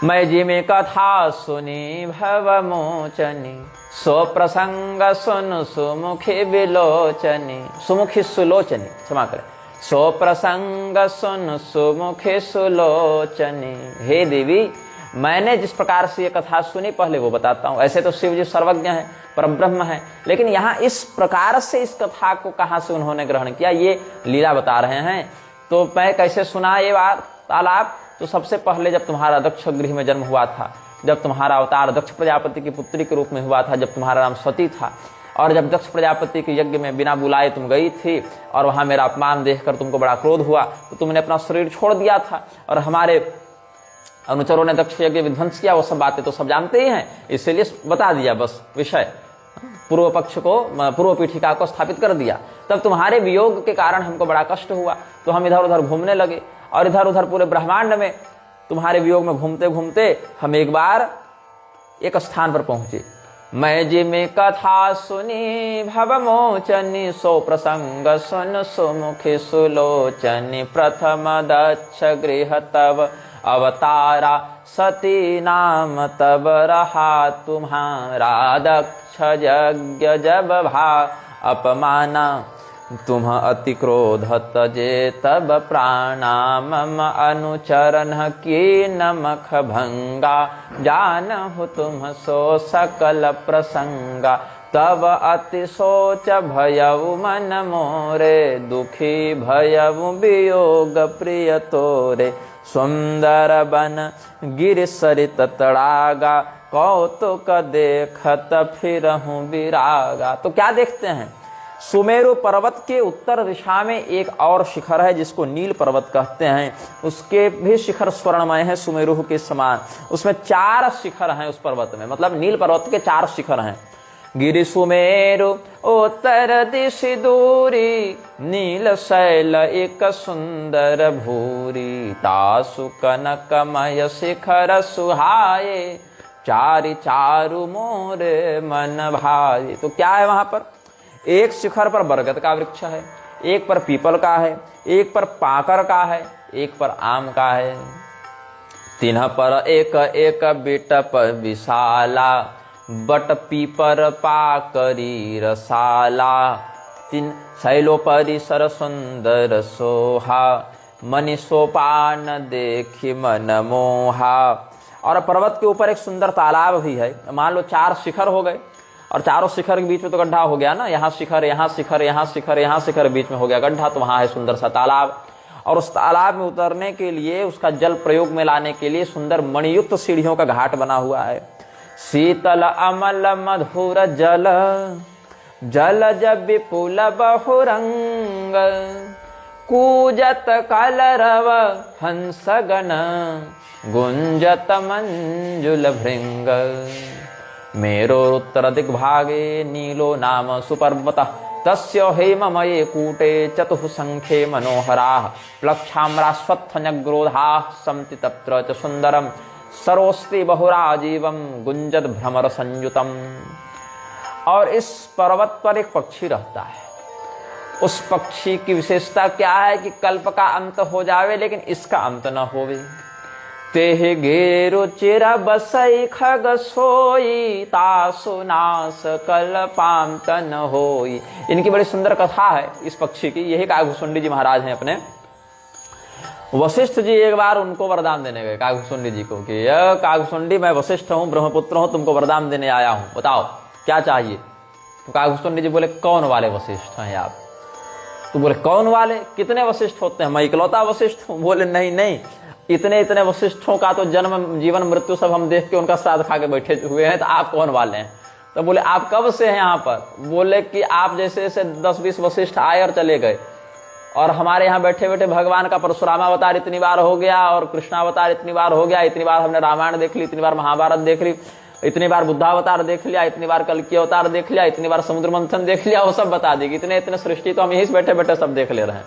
मैं जी में कथा सुनी भव मोचनी, सो प्रसंग सुन सुमुखी विलोचनी। सुमुखी सुलोचनी, क्षमा करें, सो प्रसंग सुन सुमुखी सुलोचनी। हे देवी, मैंने जिस प्रकार से ये कथा सुनी पहले वो बताता हूँ। ऐसे तो शिव जी सर्वज्ञ हैं, परब्रह्म है, लेकिन यहाँ इस प्रकार से इस कथा को कहाँ से उन्होंने ग्रहण किया, ये लीला बता रहे हैं। तो मैं कैसे सुना ये वार्तालाप। तो सबसे पहले जब तुम्हारा दक्ष गृह में जन्म हुआ था, जब तुम्हारा अवतार दक्ष प्रजापति की पुत्री के रूप में हुआ था, जब तुम्हारा नाम सती था, और जब दक्ष प्रजापति के यज्ञ में बिना बुलाए तुम गई थी, और वहां मेरा अपमान देखकर तुमको बड़ा क्रोध हुआ, तो तुमने अपना शरीर छोड़ दिया था, और हमारे अनुचरों ने दक्ष यज्ञ विध्वंस किया। वो सब बातें तो सब जानते ही हैं, इसलिए बता दिया बस विषय, पूर्व पक्ष को, पूर्व पीठिका को स्थापित कर दिया। तब तुम्हारे वियोग के कारण हमको बड़ा कष्ट हुआ, तो हम इधर उधर घूमने लगे, और इधर उधर पूरे ब्रह्मांड में तुम्हारे वियोग में घूमते घूमते हम एक बार एक स्थान पर पहुंचे। मैं जी में कथा सुनी भव मोचनी, सो प्रसंग सुन सुमुखी सुलोचनी। प्रथम दक्ष गृह तब अवतारा, सती नाम तब रहा तुम्हारा। दक्ष यज्ञ जब भा अपमाना, तुम अति क्रोध तजे तब प्राणा। मम अनुचरण की नमख भंगा, जानहु तुम सो सकल प्रसंगा। तब अति सोच भयउ मन मोरे, दुखी भयउ वियोग प्रिय तोरे। सुंदर बन गिर सरित तड़ागा, कौतुक देखत फिरहूं विरागा। तो क्या देखते हैं, सुमेरु पर्वत के उत्तर दिशा में एक और शिखर है जिसको नील पर्वत कहते हैं, उसके भी शिखर स्वर्णमय है सुमेरु के समान। उसमें 4 शिखर हैं उस पर्वत में, मतलब नील पर्वत के 4 शिखर हैं। गिरि सुमेरु उत्तर दिश दूरी, नील शैल एक सुंदर भूरी, तासु कनकमय शिखर सुहाये, चारि चारु मोर मन भाए। तो क्या है वहां पर? एक शिखर पर बरगद का वृक्ष है, एक पर पीपल का है, एक पर पाकर का है, एक पर आम का है। तिन्ह पर एक एक बिटप विशाला, बट पीपर पाकरी रसाला, तीन शैलोपरि सर सुंदर सोहा, मनि सोपान देखी मन मोहा। और पर्वत के ऊपर एक सुंदर तालाब भी है। मान लो 4 शिखर हो गए और चारों शिखर के बीच में तो गड्ढा हो गया ना, यहाँ शिखर, यहाँ शिखर, यहाँ शिखर, यहाँ शिखर, बीच में हो गया गड्ढा, तो वहां है सुंदर सा तालाब। और उस तालाब में उतरने के लिए, उसका जल प्रयोग में लाने के लिए सुंदर मणियुक्त सीढ़ियों का घाट बना हुआ है। शीतल अमल मधुर जल, जलज विपुल बहुरंग, कूजत कलरव हंसगण, गुंजत मंजुल भृंग। मेरोरुत्तर दिग्भागे नीलो नाम सुपर्वतः, तस्य हेममये कूटे चतुः संख्ये मनोहराः, प्लक्षाम्रास्वत्थन्यग्रोधाः सन्ति तत्र च सुन्दरम्, सरोस्ति बहुराजीवं गुंजत भ्रमर संयुतम। और इस पर्वत पर एक पक्षी रहता है। उस पक्षी की विशेषता क्या है कि कल्प का अंत हो जावे लेकिन इसका अंत न होवे। तेह गेरु चिर बसई खग सोई, तासु नास कल्पांत न होई। इनकी बड़ी सुंदर कथा है इस पक्षी की। यही काघुसुंडी जी महाराज हैं अपने। वशिष्ठ जी एक बार उनको वरदान देने गए काघुसुंडी जी को कि काघुसुंडी, मैं वशिष्ठ हूँ, ब्रह्मपुत्र हूँ, तुमको वरदान देने आया हूँ, बताओ क्या चाहिए। तो काघुसुंडी जी बोले, कौन वाले वशिष्ठ हैं आप? तो बोले, कौन वाले? कितने वशिष्ठ होते हैं? मैं इकलौता वशिष्ठ हूँ। बोले, नहीं नहीं, इतने इतने वशिष्ठों का तो जन्म जीवन मृत्यु सब हम देख के उनका श्राद्ध खा के बैठे हुए हैं, तो आप कौन वाले हैं? तो बोले, आप कब से हैं यहाँ पर? बोले कि आप जैसे जैसे 10-20 वशिष्ठ आए और चले गए, और हमारे यहाँ बैठे बैठे भगवान का परशुरामावतार इतनी बार हो गया, और कृष्णावतार इतनी बार हो गया, इतनी बार हमने रामायण देख ली, इतनी बार महाभारत देख ली, इतनी बार बुद्धावतार देख लिया, इतनी बार कल्कि अवतार देख लिया, इतनी बार समुद्र मंथन देख लिया, वो सब बता देगी। इतने इतने सृष्टि तो हम यहीं से बैठे बैठे सब देख ले रहे हैं।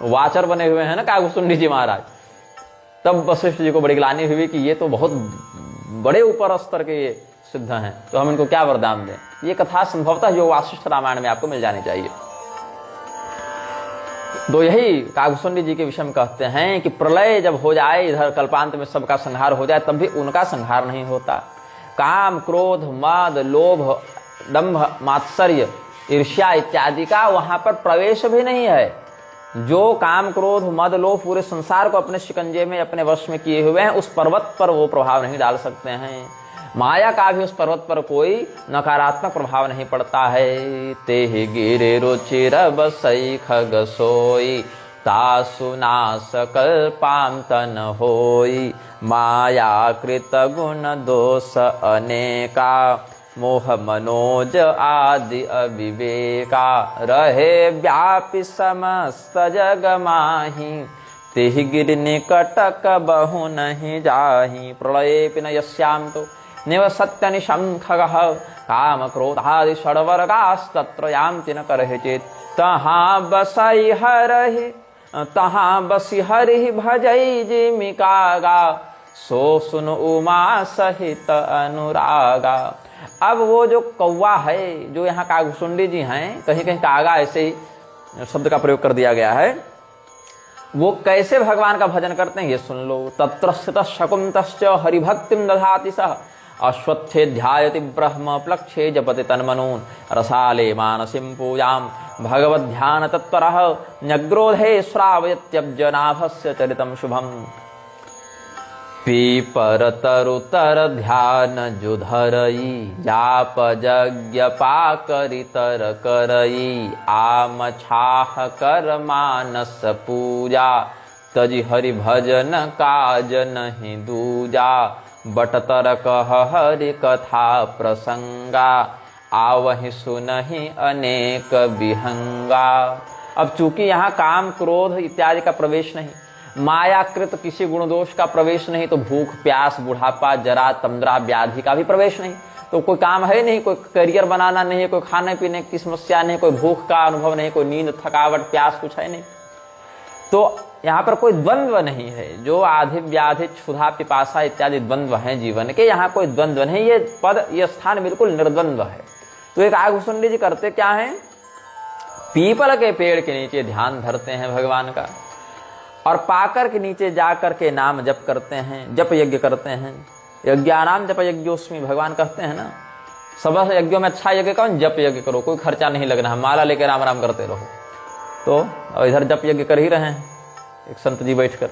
वाचर बने हुए हैं ना काघुसुंडी जी महाराज। तब वशिष्ठ जी को बड़ी ग्लानि हुई कि ये तो बहुत बड़े ऊपर स्तर के ये सिद्ध हैं, तो हम इनको क्या वरदान दें। ये कथा संभवतः जो वासिष्ठ रामायण में आपको मिल जानी चाहिए। तो यही काघुसुंडी जी के विषय में कहते हैं कि प्रलय जब हो जाए, इधर कल्पांत में सबका संहार हो जाए, तब भी उनका संहार नहीं होता। काम, क्रोध, मद, लोभ, दंभ, मात्सर्य, ईर्ष्या इत्यादि का वहां पर प्रवेश भी नहीं है। जो काम, क्रोध, मद, लोभ पूरे संसार को अपने शिकंजे में, अपने वश में किए हुए हैं, उस पर्वत पर वो प्रभाव नहीं डाल सकते हैं। माया का भी उस पर्वत पर कोई नकारात्मक प्रभाव नहीं पड़ता है। तेहि गिरे रुचिर बसई खग सोई, तासु नास कल्पांत न होई। माया कृत गुण दोष अनेका, मोह मनोज आदि अविवेका। रहे व्यापी समस्त जग माही, तेहि गिरि निकटक बहु नहीं जाही। प्रलये पिन यस्याम तो निव सत्य निशं खगः, काम क्रोधादि षड्वर्गास्तत्र यान्ति न करहि चेत्। तहाँ बसई हरहि, तहाँ बसी हरि भजई जिमिकागा, सो सुन उमा सहित अनुरागा। अब वो जो कौवा है, जो यहाँ काघुसुंडी जी हैं, कहीं कहीं कागा ऐसे ही शब्द का प्रयोग कर दिया गया है, वो कैसे भगवान का भजन करते हैं ये सुन लो। तत्र स्थितः शकुन्तश्च हरिभक्तिं दधाति सः, अश्वत्थे ध्यायति ब्रह्म प्लक्षे जपति तन्मनून्। रसाले मानसिं पूजां भगवद्ध्यान तत्परः, न्यग्रोधे श्रावयत्यब्जनाभस्य चरितं शुभम्। पीपर तरुतर ध्यान जुधरई, जाप यज्ञ पाकरि तर करई। आम छाह कर मानस पूजा, तजि हरि भजन काज नहीं दूजा। बट तर कह हरि कथा प्रसंगा, आवहि सुनहि अनेक विहंगा। अब चूंकि यहाँ काम क्रोध इत्यादि का प्रवेश नहीं, मायाकृत किसी गुण दोष का प्रवेश नहीं, तो भूख प्यास बुढ़ापा जरा तंद्रा व्याधि का भी प्रवेश नहीं। तो कोई काम है नहीं, कोई करियर बनाना नहीं है, कोई खाने पीने की समस्या नहीं, कोई भूख का अनुभव नहीं, कोई नींद थकावट प्यास कुछ है नहीं। तो यहाँ पर कोई द्वंद्व नहीं है। जो आधि व्याधि क्षुधा पिपासा इत्यादि द्वंद्व हैं जीवन के, यहाँ कोई द्वंद्व नहीं। ये पद ये स्थान बिल्कुल निर्द्वंद्व है। तो एक आगुसुंडी जी करते क्या है, पीपल के पेड़ के नीचे ध्यान धरते हैं भगवान का, और पाकर के नीचे जाकर के नाम जप करते हैं, जप यज्ञ करते हैं। यज्ञानाम जप यज्ञोस्मि भगवान कहते हैं ना, सब यज्ञों में अच्छा यज्ञ कौन, जप यज्ञ करो, कोई खर्चा नहीं लगना है, माला लेकर राम राम करते रहो। तो इधर जप यज्ञ कर ही रहे हैं एक संत जी बैठकर।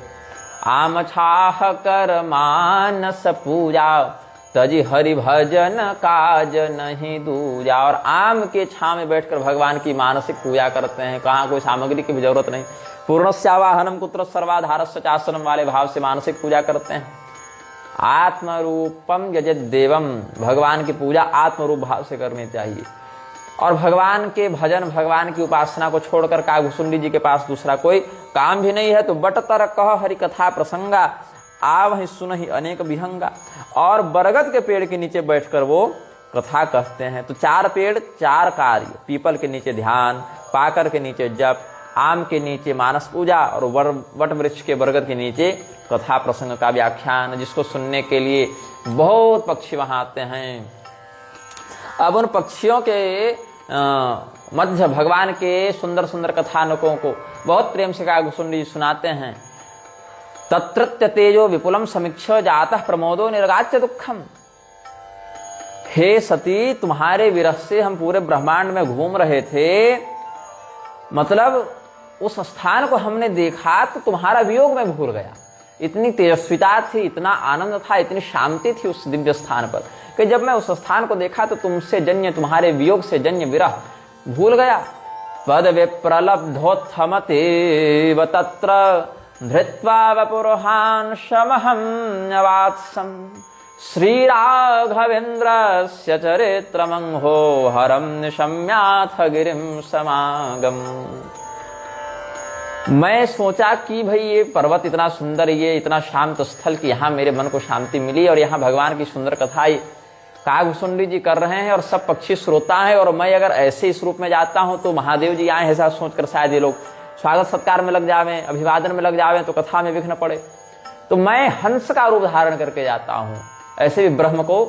आम छाह कर मानस पूजा, तजी हरि भजन काज नहीं दूजा। और आम के छाव में बैठकर भगवान की मानसिक पूजा करते हैं। कहाँ कोई सामग्री की भी जरूरत नहीं, पूर्णस्यावाहनम कुत्र सर्वाधारस्य चासनम वाले भाव से मानसिक पूजा करते हैं। आत्मरूपम यजत देवम, भगवान की पूजा आत्मरूप भाव से करनी चाहिए। और भगवान के भजन भगवान की उपासना को छोड़कर कागभूषुंडी जी के पास दूसरा कोई काम भी नहीं है। तो बट तर कह हरि कथा प्रसंगा, आवहि सुनहि अनेक विहंगा। और बरगद के पेड़ के नीचे बैठकर वो कथा कहते हैं। तो 4 पेड़ 4 कार्य, पीपल के नीचे ध्यान, पाकर के नीचे जप, आम के नीचे मानस पूजा, और वट वृक्ष के बरगद के नीचे कथा प्रसंग का व्याख्यान, जिसको सुनने के लिए बहुत पक्षी वहां आते हैं। अब उन पक्षियों के मध्य भगवान के सुंदर सुंदर कथानकों को बहुत प्रेम से कागभूषुंडी जी सुनाते हैं। तत्रत्य तेजो विपुलम समीक्ष जातः प्रमोदो निर्गाच्य दुखम। हे सती, तुम्हारे विरह से हम पूरे ब्रह्मांड में घूम रहे थे, मतलब उस स्थान को हमने देखा तो तुम्हारा वियोग में भूल गया। इतनी तेजस्विता थी, इतना आनंद था, इतनी शांति थी उस दिव्य स्थान पर कि जब मैं उस स्थान को देखा तो तुमसे जन्य, तुम्हारे वियोग से जन्य विरह भूल गया। पद विप्रलब्धोत्थमतेव तत्र धृत्वा वपुरहान शमहं नवात्सम। श्री राघवेन्द्रस्य चरित्रमंहो हरम निशम्याथ गिरिम समागम। मैं सोचा कि भाई ये पर्वत इतना सुंदर, ये इतना शांत स्थल कि यहाँ मेरे मन को शांति मिली, और यहाँ भगवान की सुंदर कथा कागभूषुंडी जी कर रहे हैं और सब पक्षी श्रोता हैं, और मैं अगर ऐसे इस रूप में जाता हूं तो महादेव जी आए ऐसा सोचकर शायद ये लोग स्वागत सत्कार में लग जावे, अभिवादन में लग जावे, तो कथा में विघ्न पड़े। तो मैं हंस का रूप धारण करके जाता हूं। ऐसे भी ब्रह्म को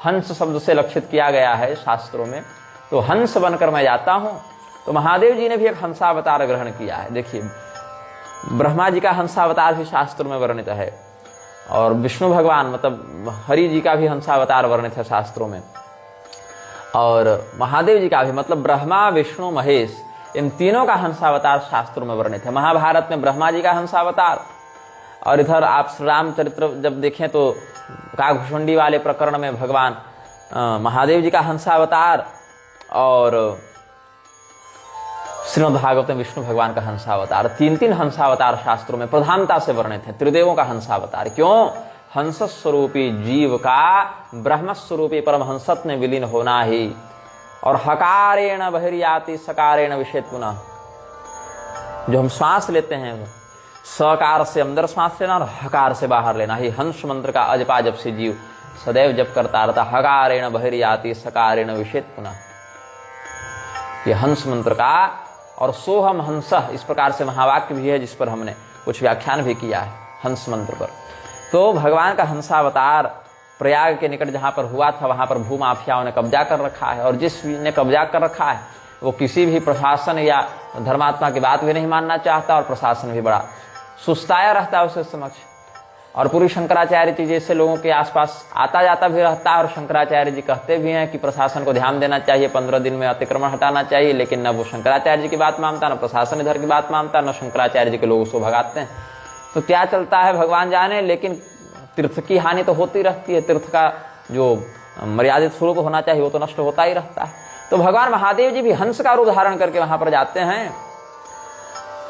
हंस शब्द से लक्षित किया गया है शास्त्रों में। तो हंस बनकर मैं जाता हूं। तो महादेव जी ने भी एक हंसावतार ग्रहण किया है। देखिए, ब्रह्मा जी का हंसावतार भी शास्त्रों में वर्णित है, और विष्णु भगवान मतलब हरि जी का भी हंसावतार वर्णित है शास्त्रों में, और महादेव जी का भी, मतलब ब्रह्मा विष्णु महेश इन तीनों का हंसावतार शास्त्रों में वर्णित है। महाभारत में ब्रह्मा जी का हंसावतार, और इधर आप श्री रामचरित्र जब देखें तो कागभूषुंडी वाले प्रकरण में भगवान महादेव जी का हंसावतार, और श्रीमद् भागवत में विष्णु भगवान का हंसावतार, 3 हंसावतार शास्त्रों में प्रधानता से वर्णित है। त्रिदेवों का हंसावतार क्यों? हंस स्वरूपी जीव का ब्रह्म स्वरूपी परमहंसत्व में विलीन होना ही, और हकारेण बहिर्याति सकारेण विषेत पुनः। जो हम श्वास लेते हैं सकार से अंदर श्वास लेना और हकार से बाहर लेना, ही हंस मंत्र का अजपा जप से जीव सदैव जप करता रहता। हकारेण बहिर्याति सकारेण विषेत पुनः, ये हंस मंत्र का। और सोहम हंस, इस प्रकार से महावाक्य भी है जिस पर हमने कुछ व्याख्यान भी किया है हंस मंत्र पर। तो भगवान का हंसावतार प्रयाग के निकट जहां पर हुआ था, वहां पर भूमाफियाओं ने कब्जा कर रखा है, और जिसने कब्जा कर रखा है वो किसी भी प्रशासन या धर्मात्मा की बात भी नहीं मानना चाहता, और प्रशासन भी बड़ा सुस्ताया रहता है उसके समक्ष। और पूरी शंकराचार्य जी जैसे लोगों के आसपास आता जाता भी रहता है, और शंकराचार्य जी कहते भी हैं कि प्रशासन को ध्यान देना चाहिए, 15 दिन में अतिक्रमण हटाना चाहिए, लेकिन न वो शंकराचार्य जी की बात मानता, न प्रशासन इधर की बात मानता, न शंकराचार्य जी के लोग उसको भगाते हैं। तो क्या चलता है भगवान जाने, लेकिन तीर्थ की हानि तो होती रहती है। तीर्थ का जो मर्यादित स्वरूप होना चाहिए वो तो नष्ट होता ही रहता है। तो भगवान महादेव जी भी हंस का रूप धारण करके वहां पर जाते हैं,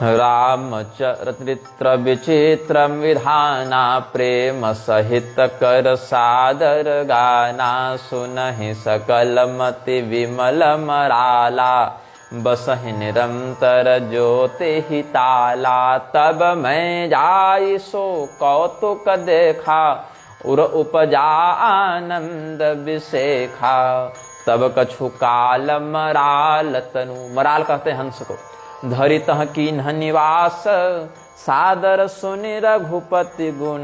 रामचरित्र विचित्र विधाना, प्रेम सहित कर सादर गाना, सुनहि सकल मति विमल मराला, बसहि निरंतर ज्योति हिताला। तब मैं जाई सो कौतुक देखा, उर उपजा आनंद विशेखा। तब कछु काल मराल तनु, मराल कहते हैं हंस को, धरि तह कीन्ह निवास, सादर सुनि रघुपति गुण,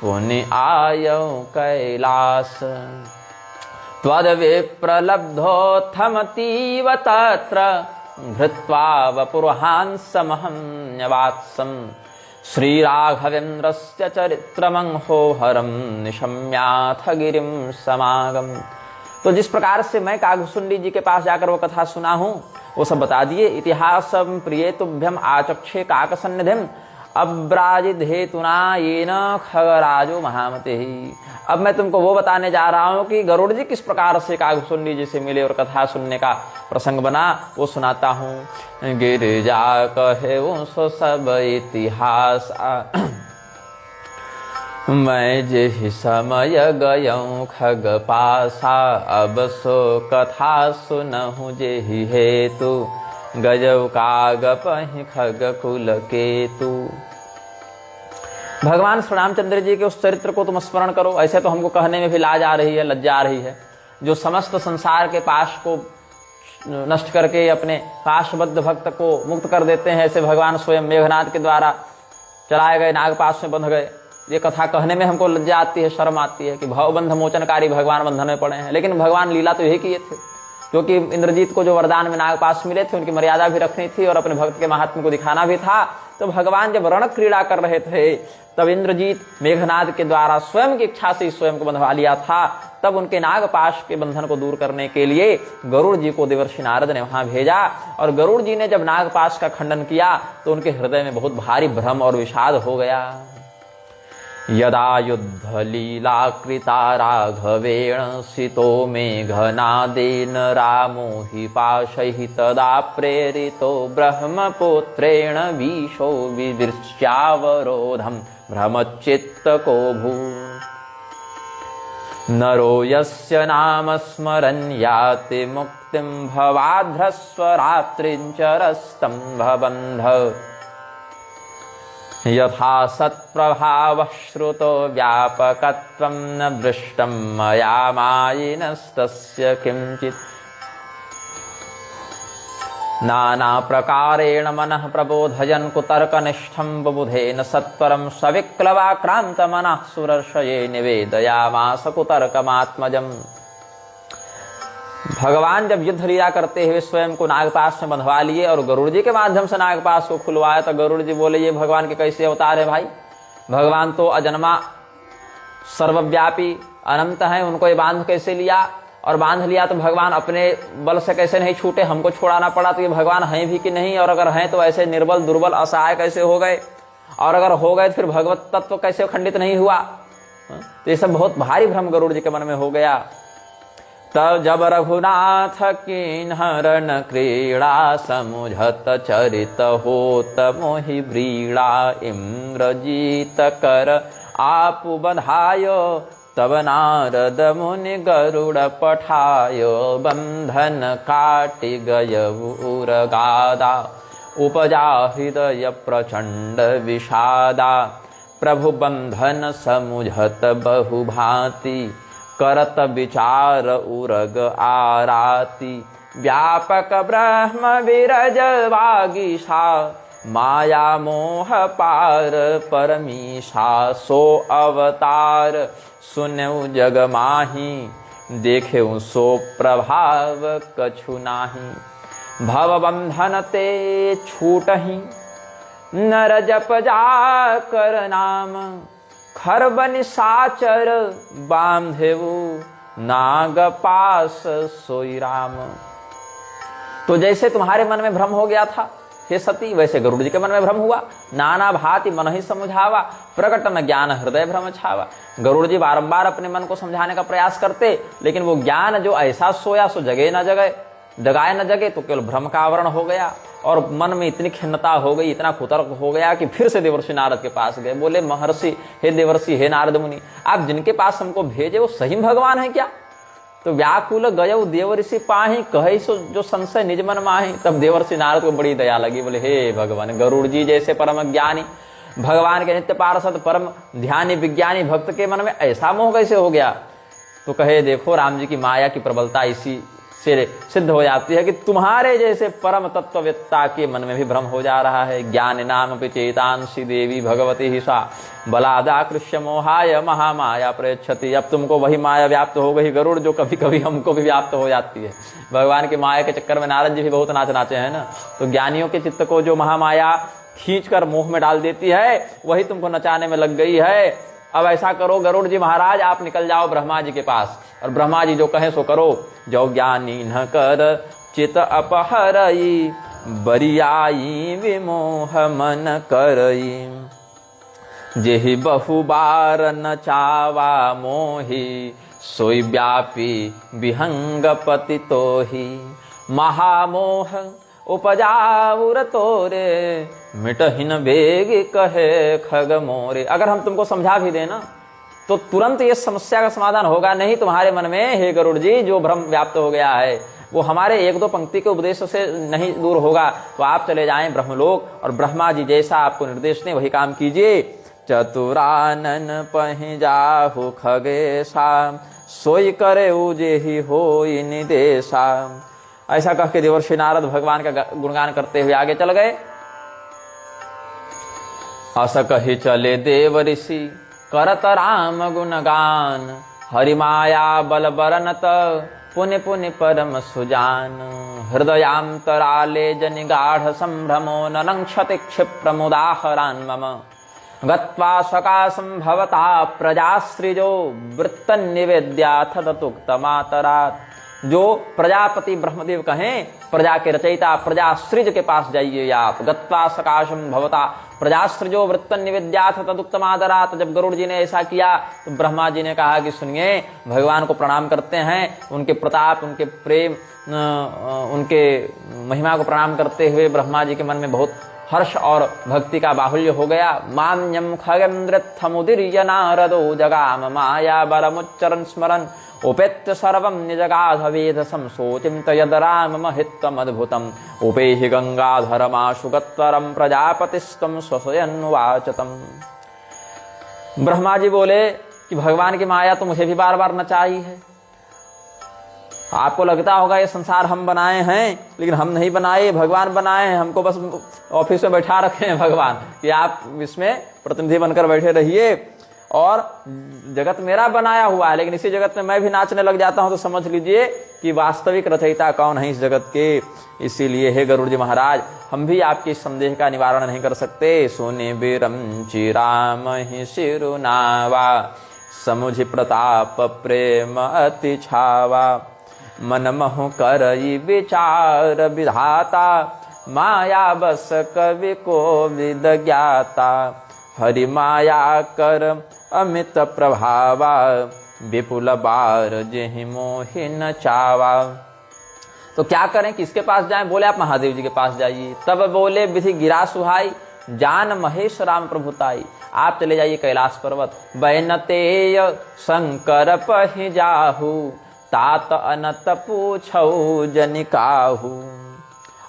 पुनि आयौ कैलास। त्वद विप्रलब्धोत्थमतीव तत्र, धृत्वा वपुर्हांसमहं न्यवात्सम्। श्रीराघवेन्द्रस्य चरित्रमंहो हरं, निशम्याथ गिरिं समागम। तो जिस प्रकार से मैं कागभूषुंडी जी के पास जाकर वो कथा सुना हूं, वो सब बता दिए। इतिहासम प्रियेतुभ्यम आचक्षे काकसन्निधिम, अब्राजिधेतुना येन खगराजो महामते ही। अब मैं तुमको वो बताने जा रहा हूं कि गरुड़ जी किस प्रकार से कागभूषुंडी जी से मिले और कथा सुनने का प्रसंग बना, वो सुनाता हूं। गिरिजा कहे सो सब इतिहास, मैं जेहि समय गयऊँ खग पासा, अब सो कथा सुनहु जेहि हेतु, गजव काग पहि खग कुल केतु। भगवान श्री रामचंद्र जी के उस चरित्र को तुम स्मरण करो। ऐसे तो हमको कहने में भी लाज आ रही है, लज्जा आ रही है। जो समस्त संसार के पाश को नष्ट करके अपने पाशबद्ध भक्त को मुक्त कर देते हैं, ऐसे भगवान स्वयं मेघनाद के द्वारा चलाए गए नागपाश में बंध गए। ये कथा कहने में हमको लज्जा आती है, शर्म आती है कि भवबंध मोचनकारी भगवान बंधन में पड़े हैं। लेकिन भगवान लीला तो यही किए थे, क्योंकि इंद्रजीत को जो वरदान में नागपाश मिले थे, उनकी मर्यादा भी रखनी थी और अपने भक्त के महात्म्य को दिखाना भी था। तो भगवान जब रण क्रीड़ा कर रहे थे, तब इंद्रजीत मेघनाद के द्वारा स्वयं की इच्छा से स्वयं को बंधवा लिया था। तब उनके नागपाश के बंधन को दूर करने के लिए गरुड़ जी को देवर्षि नारद ने वहां भेजा। और गरुड़ जी ने जब नागपाश का खंडन किया, तो उनके हृदय में बहुत भारी भ्रम और विषाद हो गया। यदा युद्ध लीला कृता राघवेण, सितो मेघनादेन रामो हि पाशैः, तदा प्रेरितो ब्रह्मपुत्रेण विशो विदृश्यावरोधं भ्रमचित्तको भू। नरो यस्य नाम स्मरन् याति मुक्तिं, भवाध्रस्वरात्रिं चरस्तं भवन्ध। यथा सत्प्रभावः श्रुतो व्यापकत्वं, न दृष्टं मया मायिनस्तस्य किंचित्। नानाप्रकारेण मनः प्रबोधयन् कुतर्कनिष्ठं बुबुधेन सत्वरं, सविक्लवाक्रान्तमनः सुरर्षये निवेदयामास कुतर्कमात्मजम्। भगवान जब युद्ध लीला करते हुए स्वयं को नागपाश में बंधवा लिए और गरुड़ जी के माध्यम से नागपाश को खुलवाया, तो गरुड़ जी बोले, ये भगवान के कैसे अवतार है भाई? भगवान तो अजन्मा सर्वव्यापी अनंत हैं, उनको ये बांध कैसे लिया? और बांध लिया तो भगवान अपने बल से कैसे नहीं छूटे, हमको छोड़ाना पड़ा। तो ये भगवान हैं भी कि नहीं? और अगर हैं तो ऐसे निर्बल दुर्बल असहाय कैसे हो गए? और अगर हो गए तो फिर भगवत तत्व कैसे खंडित नहीं हुआ? तो ये सब बहुत भारी भ्रम गरुड़ जी के मन में हो गया। तब जब रघुनाथ किन्हरन क्रीड़ा, समुझत चरित होत मोहि व्रीड़ा। इंद्रजीत कर आपु बधायो, तब नारद मुनि गरुड़ पठायो। बंधन काटि गयउ उरगादा, उपजा हृदय प्रचंड विषादा। प्रभु बंधन समुझत बहु भांति, करत विचार उरग आराती। व्यापक ब्रह्म विरज वागीशा, माया मोह पार परमीशा। सो अवतार सुनऊ जग माही, देखेऊ सो प्रभाव कछु नाही। भव बंधन ते छूटहि, नर जप जा कर नाम। खरबन साचर बांधेऊ, नाग पास सोई राम। तो जैसे तुम्हारे मन में भ्रम हो गया था हे सती, वैसे गरुड़ जी के मन में भ्रम हुआ। नाना भांति मन ही समझावा, प्रकट न ज्ञान हृदय भ्रम छावा। गरुड़ जी बारंबार अपने मन को समझाने का प्रयास करते, लेकिन वो ज्ञान जो ऐसा सोया सो जगे न जगे। जगाए न जगे तो केवल भ्रम का आवरण हो गया और मन में इतनी खिन्नता हो गई, इतना कुतर्क हो गया कि फिर से देवर्षि नारद के पास गए। बोले महर्षि, हे देवर्षि, हे नारद मुनि, आप जिनके पास हमको भेजे वो सही भगवान है क्या? तो व्याकुल गयो देवर्षि पाही, कहे सो जो संशय निज मन माही। तब देवर्षि नारद को बड़ी दया लगी। बोले हे भगवान, गरुड़ जी जैसे परम ज्ञानी, भगवान के नित्य पार्षद, परम ध्यानी विज्ञानी भक्त के मन में ऐसा मोह कैसे हो गया? तो कहे देखो, राम जी की माया की प्रबलता इसी से सिद्ध हो जाती है कि तुम्हारे जैसे परम तत्ववेत्ता के मन में भी भ्रम हो जा रहा है। ज्ञान नाम चेतांसी देवी भगवती ही सा बलादाकृष्य मोहाय महामाया प्रयच्छति। अब तुमको वही माया व्याप्त हो गई गरुड़, जो कभी कभी हमको भी व्याप्त हो जाती है। भगवान की माया के चक्कर में नारद जी भी बहुत नाचे हैं ना। तो ज्ञानियों के चित्त को जो महामाया खींच कर मोह में डाल देती है, वही तुमको नचाने में लग गई है। अब ऐसा करो गरुड़ जी महाराज, आप निकल जाओ ब्रह्मा जी के पास, और ब्रह्मा जी जो कहें सो करो। जो ज्ञानी न कर चित अपहरई, बरियाई विमोह मन करई। जेहि बहु बार न चावा मोही, सोई व्यापी विहंग पति तोही। महामोह उपजाउर तोरे, मिटहिन बेग कहे खग मोरे। अगर हम तुमको समझा भी देना तो तुरंत ये समस्या का समाधान होगा नहीं तुम्हारे मन में, हे गरुड़ जी। जो भ्रम व्याप्त हो गया है वो हमारे एक दो पंक्ति के उपदेश से नहीं दूर होगा। तो आप चले जाएं ब्रह्मलोक, और ब्रह्मा जी जैसा आपको निर्देश दें वही काम कीजिए। चतुरानन पहि जाहु खगेशा, सोई करे उजे ही होई निदेशा। ऐसा कह के देवर्षि नारद भगवान का गुणगान करते हुए आगे चल गए। अस कही चले देव ऋषि, करत राम गुणगान। हरि माया बल बरनत, पुनि पुनि परम सुजान। हृदयांतराले जनि गाढ़ संभ्रमो, ननङ्क्षति क्षिप्रमुदाहरान् मम। गत्वा सकाशं भवता प्रजासृजो, वृत्तन्निवेद्याथ ततुक्तमातरात्। जो प्रजापति ब्रह्मदेव कहें, प्रजा के रचयिता प्रजासृज के पास जाइए आप। गत्वा सकाशम भवता प्रजासृजो वृत्तन निवेद्याथ तदुक्तमादरात। जब गरुड़ जी ने ऐसा किया तो ब्रह्मा जी ने कहा कि सुनिए, भगवान को प्रणाम करते हैं। उनके प्रताप, उनके प्रेम, उनके महिमा को प्रणाम करते हुए ब्रह्मा जी के मन में बहुत हर्ष और भक्ति का बाहुल्य हो गया। मान्यम खगेन्द्रथमुदीर्य नारदो, जगाम माया बलमुच्चरन् स्मरन्। उपेत्य सर्वं निजगाध वेद संसोचिं, यद राम महित्वमद्भुतम्। उपेहि गंगाधरमाशु गत्वरं, प्रजापतिस्त्वं स्वस्वयन्वाचतम्। ब्रह्मा जी बोले कि भगवान की माया तो मुझे भी बार बार नचाई है। आपको लगता होगा ये संसार हम बनाए हैं, लेकिन हम नहीं बनाए, भगवान बनाए हैं। हमको बस ऑफिस में बैठा रखे हैं भगवान कि आप इसमें प्रतिनिधि बनकर बैठे रहिए, और जगत मेरा बनाया हुआ है। लेकिन इसी जगत में मैं भी नाचने लग जाता हूं तो समझ लीजिए कि वास्तविक रचयिता कौन है इस जगत के। इसीलिए हे गरुड़ जी महाराज, हम भी आपके इस संदेह का निवारण नहीं कर सकते। सोने बिरम चिराम ही सिरुनावा, समुझि प्रताप प्रेम अति छावा। मन महु करई विचार विधाता, माया बस कवि को विद ज्ञाता। हरि माया कर अमित प्रभावा, विपुल बार जेहि मोहि न चावा। तो क्या करें, किसके पास जाएं? बोले आप महादेव जी के पास जाइए। तब बोले विधि गिरा सुहाई, जान महेश राम प्रभुताई। आप चले जाइए कैलाश पर्वत। बैनतेय शंकर पहि जाहु, तात अनत पूछौ जनिकाहु।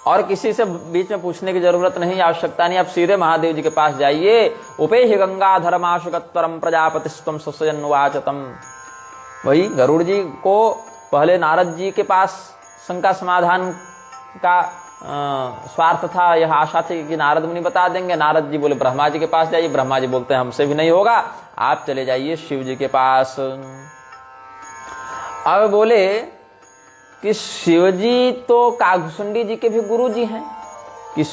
और किसी से बीच में पूछने की जरूरत नहीं, आवश्यकता नहीं। आप सीधे महादेव जी के पास जाइए। उपेहि गंगाधरमाशु गत्वरं, प्रजापतिस्त्वं स्वस्वयन्वाचतम्। वही गरुड़ जी को पहले नारद जी के पास शंका समाधान का स्वार्थ था, यह आशा थी कि नारद मुनि बता देंगे। नारद जी बोले ब्रह्मा जी के पास जाइए। ब्रह्मा जी बोलते हैं हमसे भी नहीं होगा, आप चले जाइए शिव जी के पास। अब बोले कि शिवजी तो काघुसुंडी जी के भी गुरु जी हैं। कि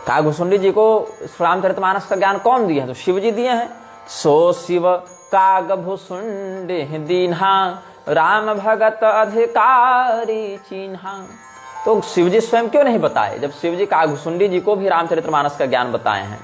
काघुसुंडी जी को रामचरितमानस का ज्ञान कौन दिए हैं? तो शिव जी दिए हैं। सो शिव कागभुसुंडी दीन्हा, राम भगत अधिकारी चिन्हा। तो शिवजी स्वयं क्यों नहीं बताए, जब शिवजी काघुसुंडी जी को भी रामचरितमानस का ज्ञान बताए हैं?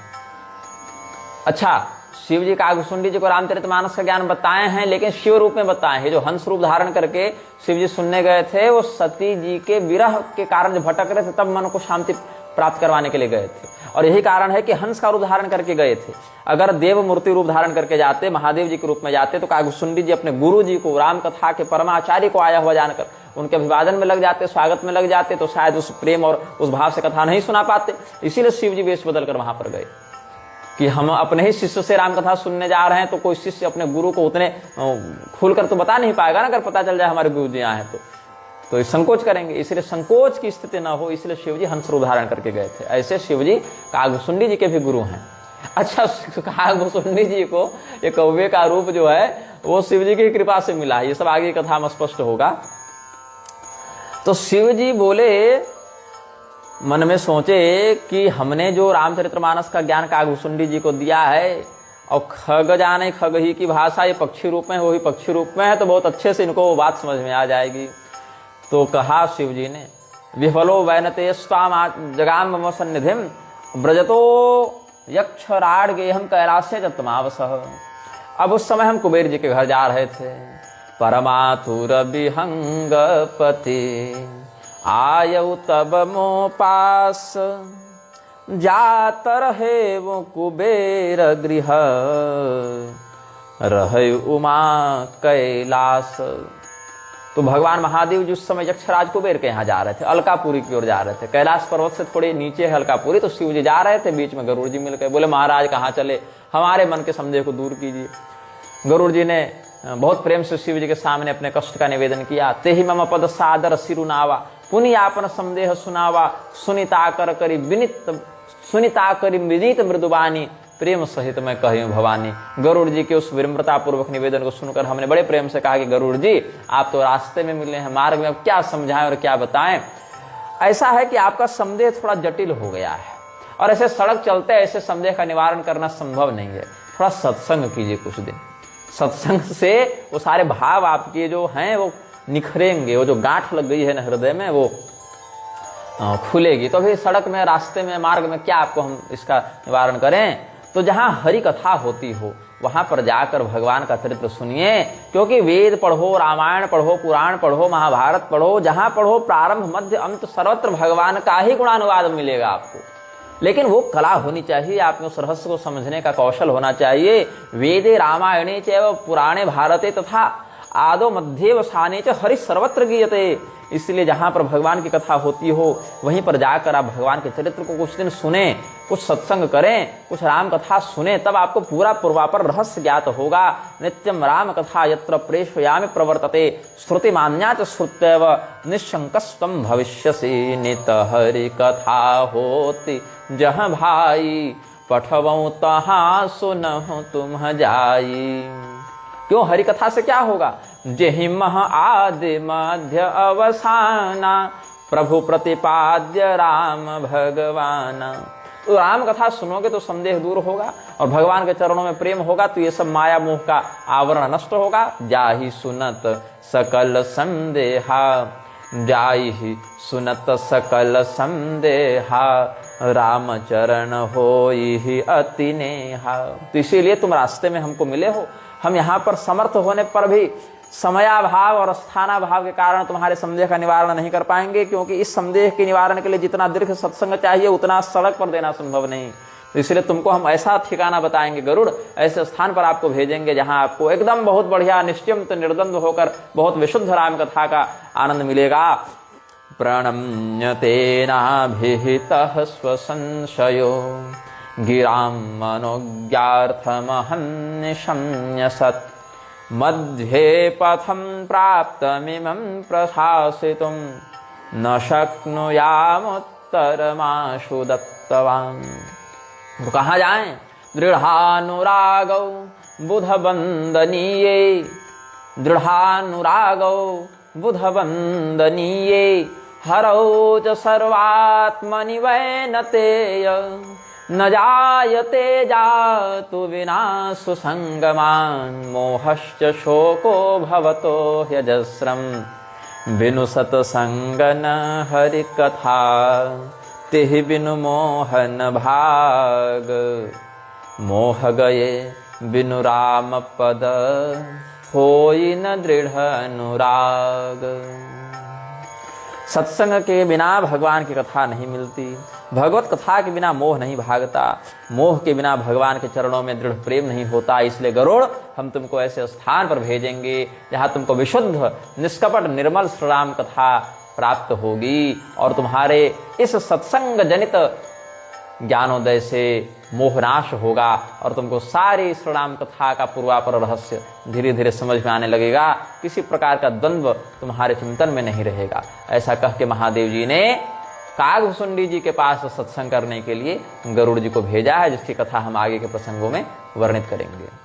अच्छा, शिव जी कागभूषुंडी जी को रामचरितमानस का ज्ञान बताए हैं, लेकिन शिव रूप में बताए हैं। जो हंस रूप धारण करके शिव जी सुनने गए थे, वो सती जी के विरह के कारण जो भटक रहे थे, तब मन को शांति प्राप्त करवाने के लिए गए थे। और यही कारण है कि हंस का रूप धारण करके गए थे। अगर देव मूर्ति रूप धारण करके जाते, महादेव जी के रूप में जाते, तो कागभूषुंडी जी अपने गुरु जी को, राम कथा के परमाचार्य को आया हुआ जानकर उनके अभिवादन में लग जाते, स्वागत में लग जाते, तो शायद उस प्रेम और उस भाव से कथा नहीं सुना पाते। इसीलिए शिव जी वेश बदल कर वहां पर गए कि हम अपने ही शिष्य से राम कथा सुनने जा रहे हैं, तो कोई शिष्य अपने गुरु को उतने खुलकर तो बता नहीं पाएगा ना, अगर पता चल जाए हमारे गुरु जी यहाँ हैं तो संकोच करेंगे। इसलिए संकोच की स्थिति न हो, इसलिए शिव जी हंस रूप धारण करके गए थे। ऐसे शिव जी कागभूषुंडी जी के भी गुरु हैं। अच्छा, कागभूषुंडी जी को ये कौवे का रूप जो है वो शिव जी की कृपा से मिला है। ये सब आगे कथा में स्पष्ट होगा। तो शिव जी बोले, मन में सोचे कि हमने जो रामचरितमानस का ज्ञान कागभूषुंडी जी को दिया है, और खग जाने खग ही की भाषा, ये पक्षी रूप में, वो ही पक्षी रूप में है, तो बहुत अच्छे से इनको वो बात समझ में आ जाएगी। तो कहा शिव जी ने, विफलो वैनते स्वाम जगाम मम सन्निधिम ब्रजतो यक्षराड गेहम कैलासे जतमावसः। अब उस समय हम कुबेर जी के घर जा रहे थे। परमातुर विहंगपति आयउ तब मो पास, जात रहे वो कुबेर गृह, रहे उमा कैलास। तो भगवान महादेव जी उस समय यक्षराज कुबेर के यहाँ जा रहे थे, अलकापुरी की ओर जा रहे थे। कैलाश पर्वत से थोड़े नीचे है अलकापुरी। तो शिव जी जा रहे थे, बीच में गरुड़ जी मिल गए। बोले, महाराज कहाँ चले, हमारे मन के संदेह को दूर कीजिए। गरुड़ जी ने बहुत प्रेम से शिव जी के सामने अपने कष्ट का निवेदन किया। ते ही मम पद सादर सिरुनावा, पुनि आपन संदेह सुनावा, सुनिता करी विनीत मृदुबानी, प्रेम सहित मैं कहूं भवानी। गरुड़ जी के उस विनम्रता पूर्वक निवेदन को सुनकर हमने बड़े प्रेम से कहा कि गरुड़ जी, आप तो रास्ते में मिले हैं, मार्ग में, अब क्या समझाएं और क्या बताएं। ऐसा है कि आपका संदेह थोड़ा जटिल हो गया है, और ऐसे सड़क चलते ऐसे संदेह का निवारण करना संभव नहीं है। थोड़ा सत्संग कीजिए कुछ दिन। सत्संग से वो सारे भाव आपके जो हैं वो निखरेंगे, वो जो गांठ लग गई है ना हृदय में, वो खुलेगी। तो अभी सड़क में, रास्ते में, मार्ग में क्या आपको हम इसका निवारण करें। तो जहां हरि कथा होती हो वहां पर जाकर भगवान का चरित्र सुनिए। क्योंकि वेद पढ़ो, रामायण पढ़ो, पुराण पढ़ो, महाभारत पढ़ो, जहां पढ़ो प्रारंभ मध्य अंत सर्वत्र भगवान का ही गुणानुवाद मिलेगा आपको। लेकिन वो कला होनी चाहिए, आप में उस रहस्य को समझने का कौशल होना चाहिए। वेदे रामायणे चैव पुराणे भारते तथा आदो मध्य वसाने च हरि सर्वत्र गीयते। इसलिए जहां पर भगवान की कथा होती हो वहीं पर जाकर आप भगवान के चरित्र को कुछ दिन सुने, कुछ सत्संग करें, कुछ राम कथा सुने, तब आपको पूरा पूर्वापर रहस्य ज्ञात होगा। नित्यम राम कथा यत्र प्रेषयामि प्रवर्तते, श्रुति मान्या च श्रुत्यैव निशंकस्त्वं भविष्यसि। नित हरि कथा होती जहाँ भाई, पठवऊं तहाँ सुनहु तुम जाई। क्यों, हरि कथा से क्या होगा। जेहि मह आदि मध्य अवसाना, प्रभु प्रतिपाद्य राम भगवान। तो राम कथा सुनोगे तो संदेह दूर होगा, और भगवान के चरणों में प्रेम होगा, तो ये सब माया मोह का आवरण नष्ट होगा। जाहि सुनत सकल संदेहा, जाहि सुनत सकल संदेहा, राम चरण होई अति नेहा। तो इसीलिए तुम रास्ते में हमको मिले हो। हम यहाँ पर समर्थ होने पर भी समयाभाव और स्थानाभाव के कारण तुम्हारे संदेह का निवारण नहीं कर पाएंगे। क्योंकि इस संदेह के निवारण के लिए जितना दीर्घ सत्संग चाहिए उतना सड़क पर देना संभव नहीं। तो इसलिए तुमको हम ऐसा ठिकाना बताएंगे गरुड़, ऐसे स्थान पर आपको भेजेंगे जहां आपको एकदम बहुत बढ़िया निश्चिंत निर्द्वंद होकर बहुत विशुद्ध राम कथा का आनंद मिलेगा। प्रणम्यतेनाभिहितः स्वसंशयो, गिरां मनोज्ञार्थमहं निशम्य सत्, मध्ये पथं प्राप्तमिमं प्रशासितुं, न शक्नुयामुत्तरमाशु दत्तवान्। तो कहाँ जाएं। दृढ़ानुरागौ बुधवंदनीये, दृढ़ानुरागौ बुधवंदनीये, हरौ च सर्वात्मनि वैनतेय, न जायते जातु विनाशु संगमान्, मोहश्च शोको भवतो ह्यजस्रं, बिनु सत्संगन हरि कथा, तिहि बिनु मोहन भाग। मोह गए बिनु राम पद होई न दृढ़ अनुराग। सत्संग के बिना भगवान की कथा नहीं मिलती, भगवत कथा के बिना मोह नहीं भागता, मोह के बिना भगवान के चरणों में दृढ़ प्रेम नहीं होता। इसलिए गरुड़, हम तुमको ऐसे स्थान पर भेजेंगे जहां तुमको विशुद्ध निष्कपट निर्मल श्री राम कथा प्राप्त होगी और तुम्हारे इस सत्संग जनित ज्ञानोदय से मोहनाश होगा और तुमको सारी श्री राम कथा का पूर्वापर रहस्य धीरे धीरे समझ में आने लगेगा। किसी प्रकार का द्वंद्व तुम्हारे चिंतन में नहीं रहेगा। ऐसा कह के महादेव जी ने कागभुसुंडी जी के पास सत्संग करने के लिए गरुड़ जी को भेजा है, जिसकी कथा हम आगे के प्रसंगों में वर्णित करेंगे।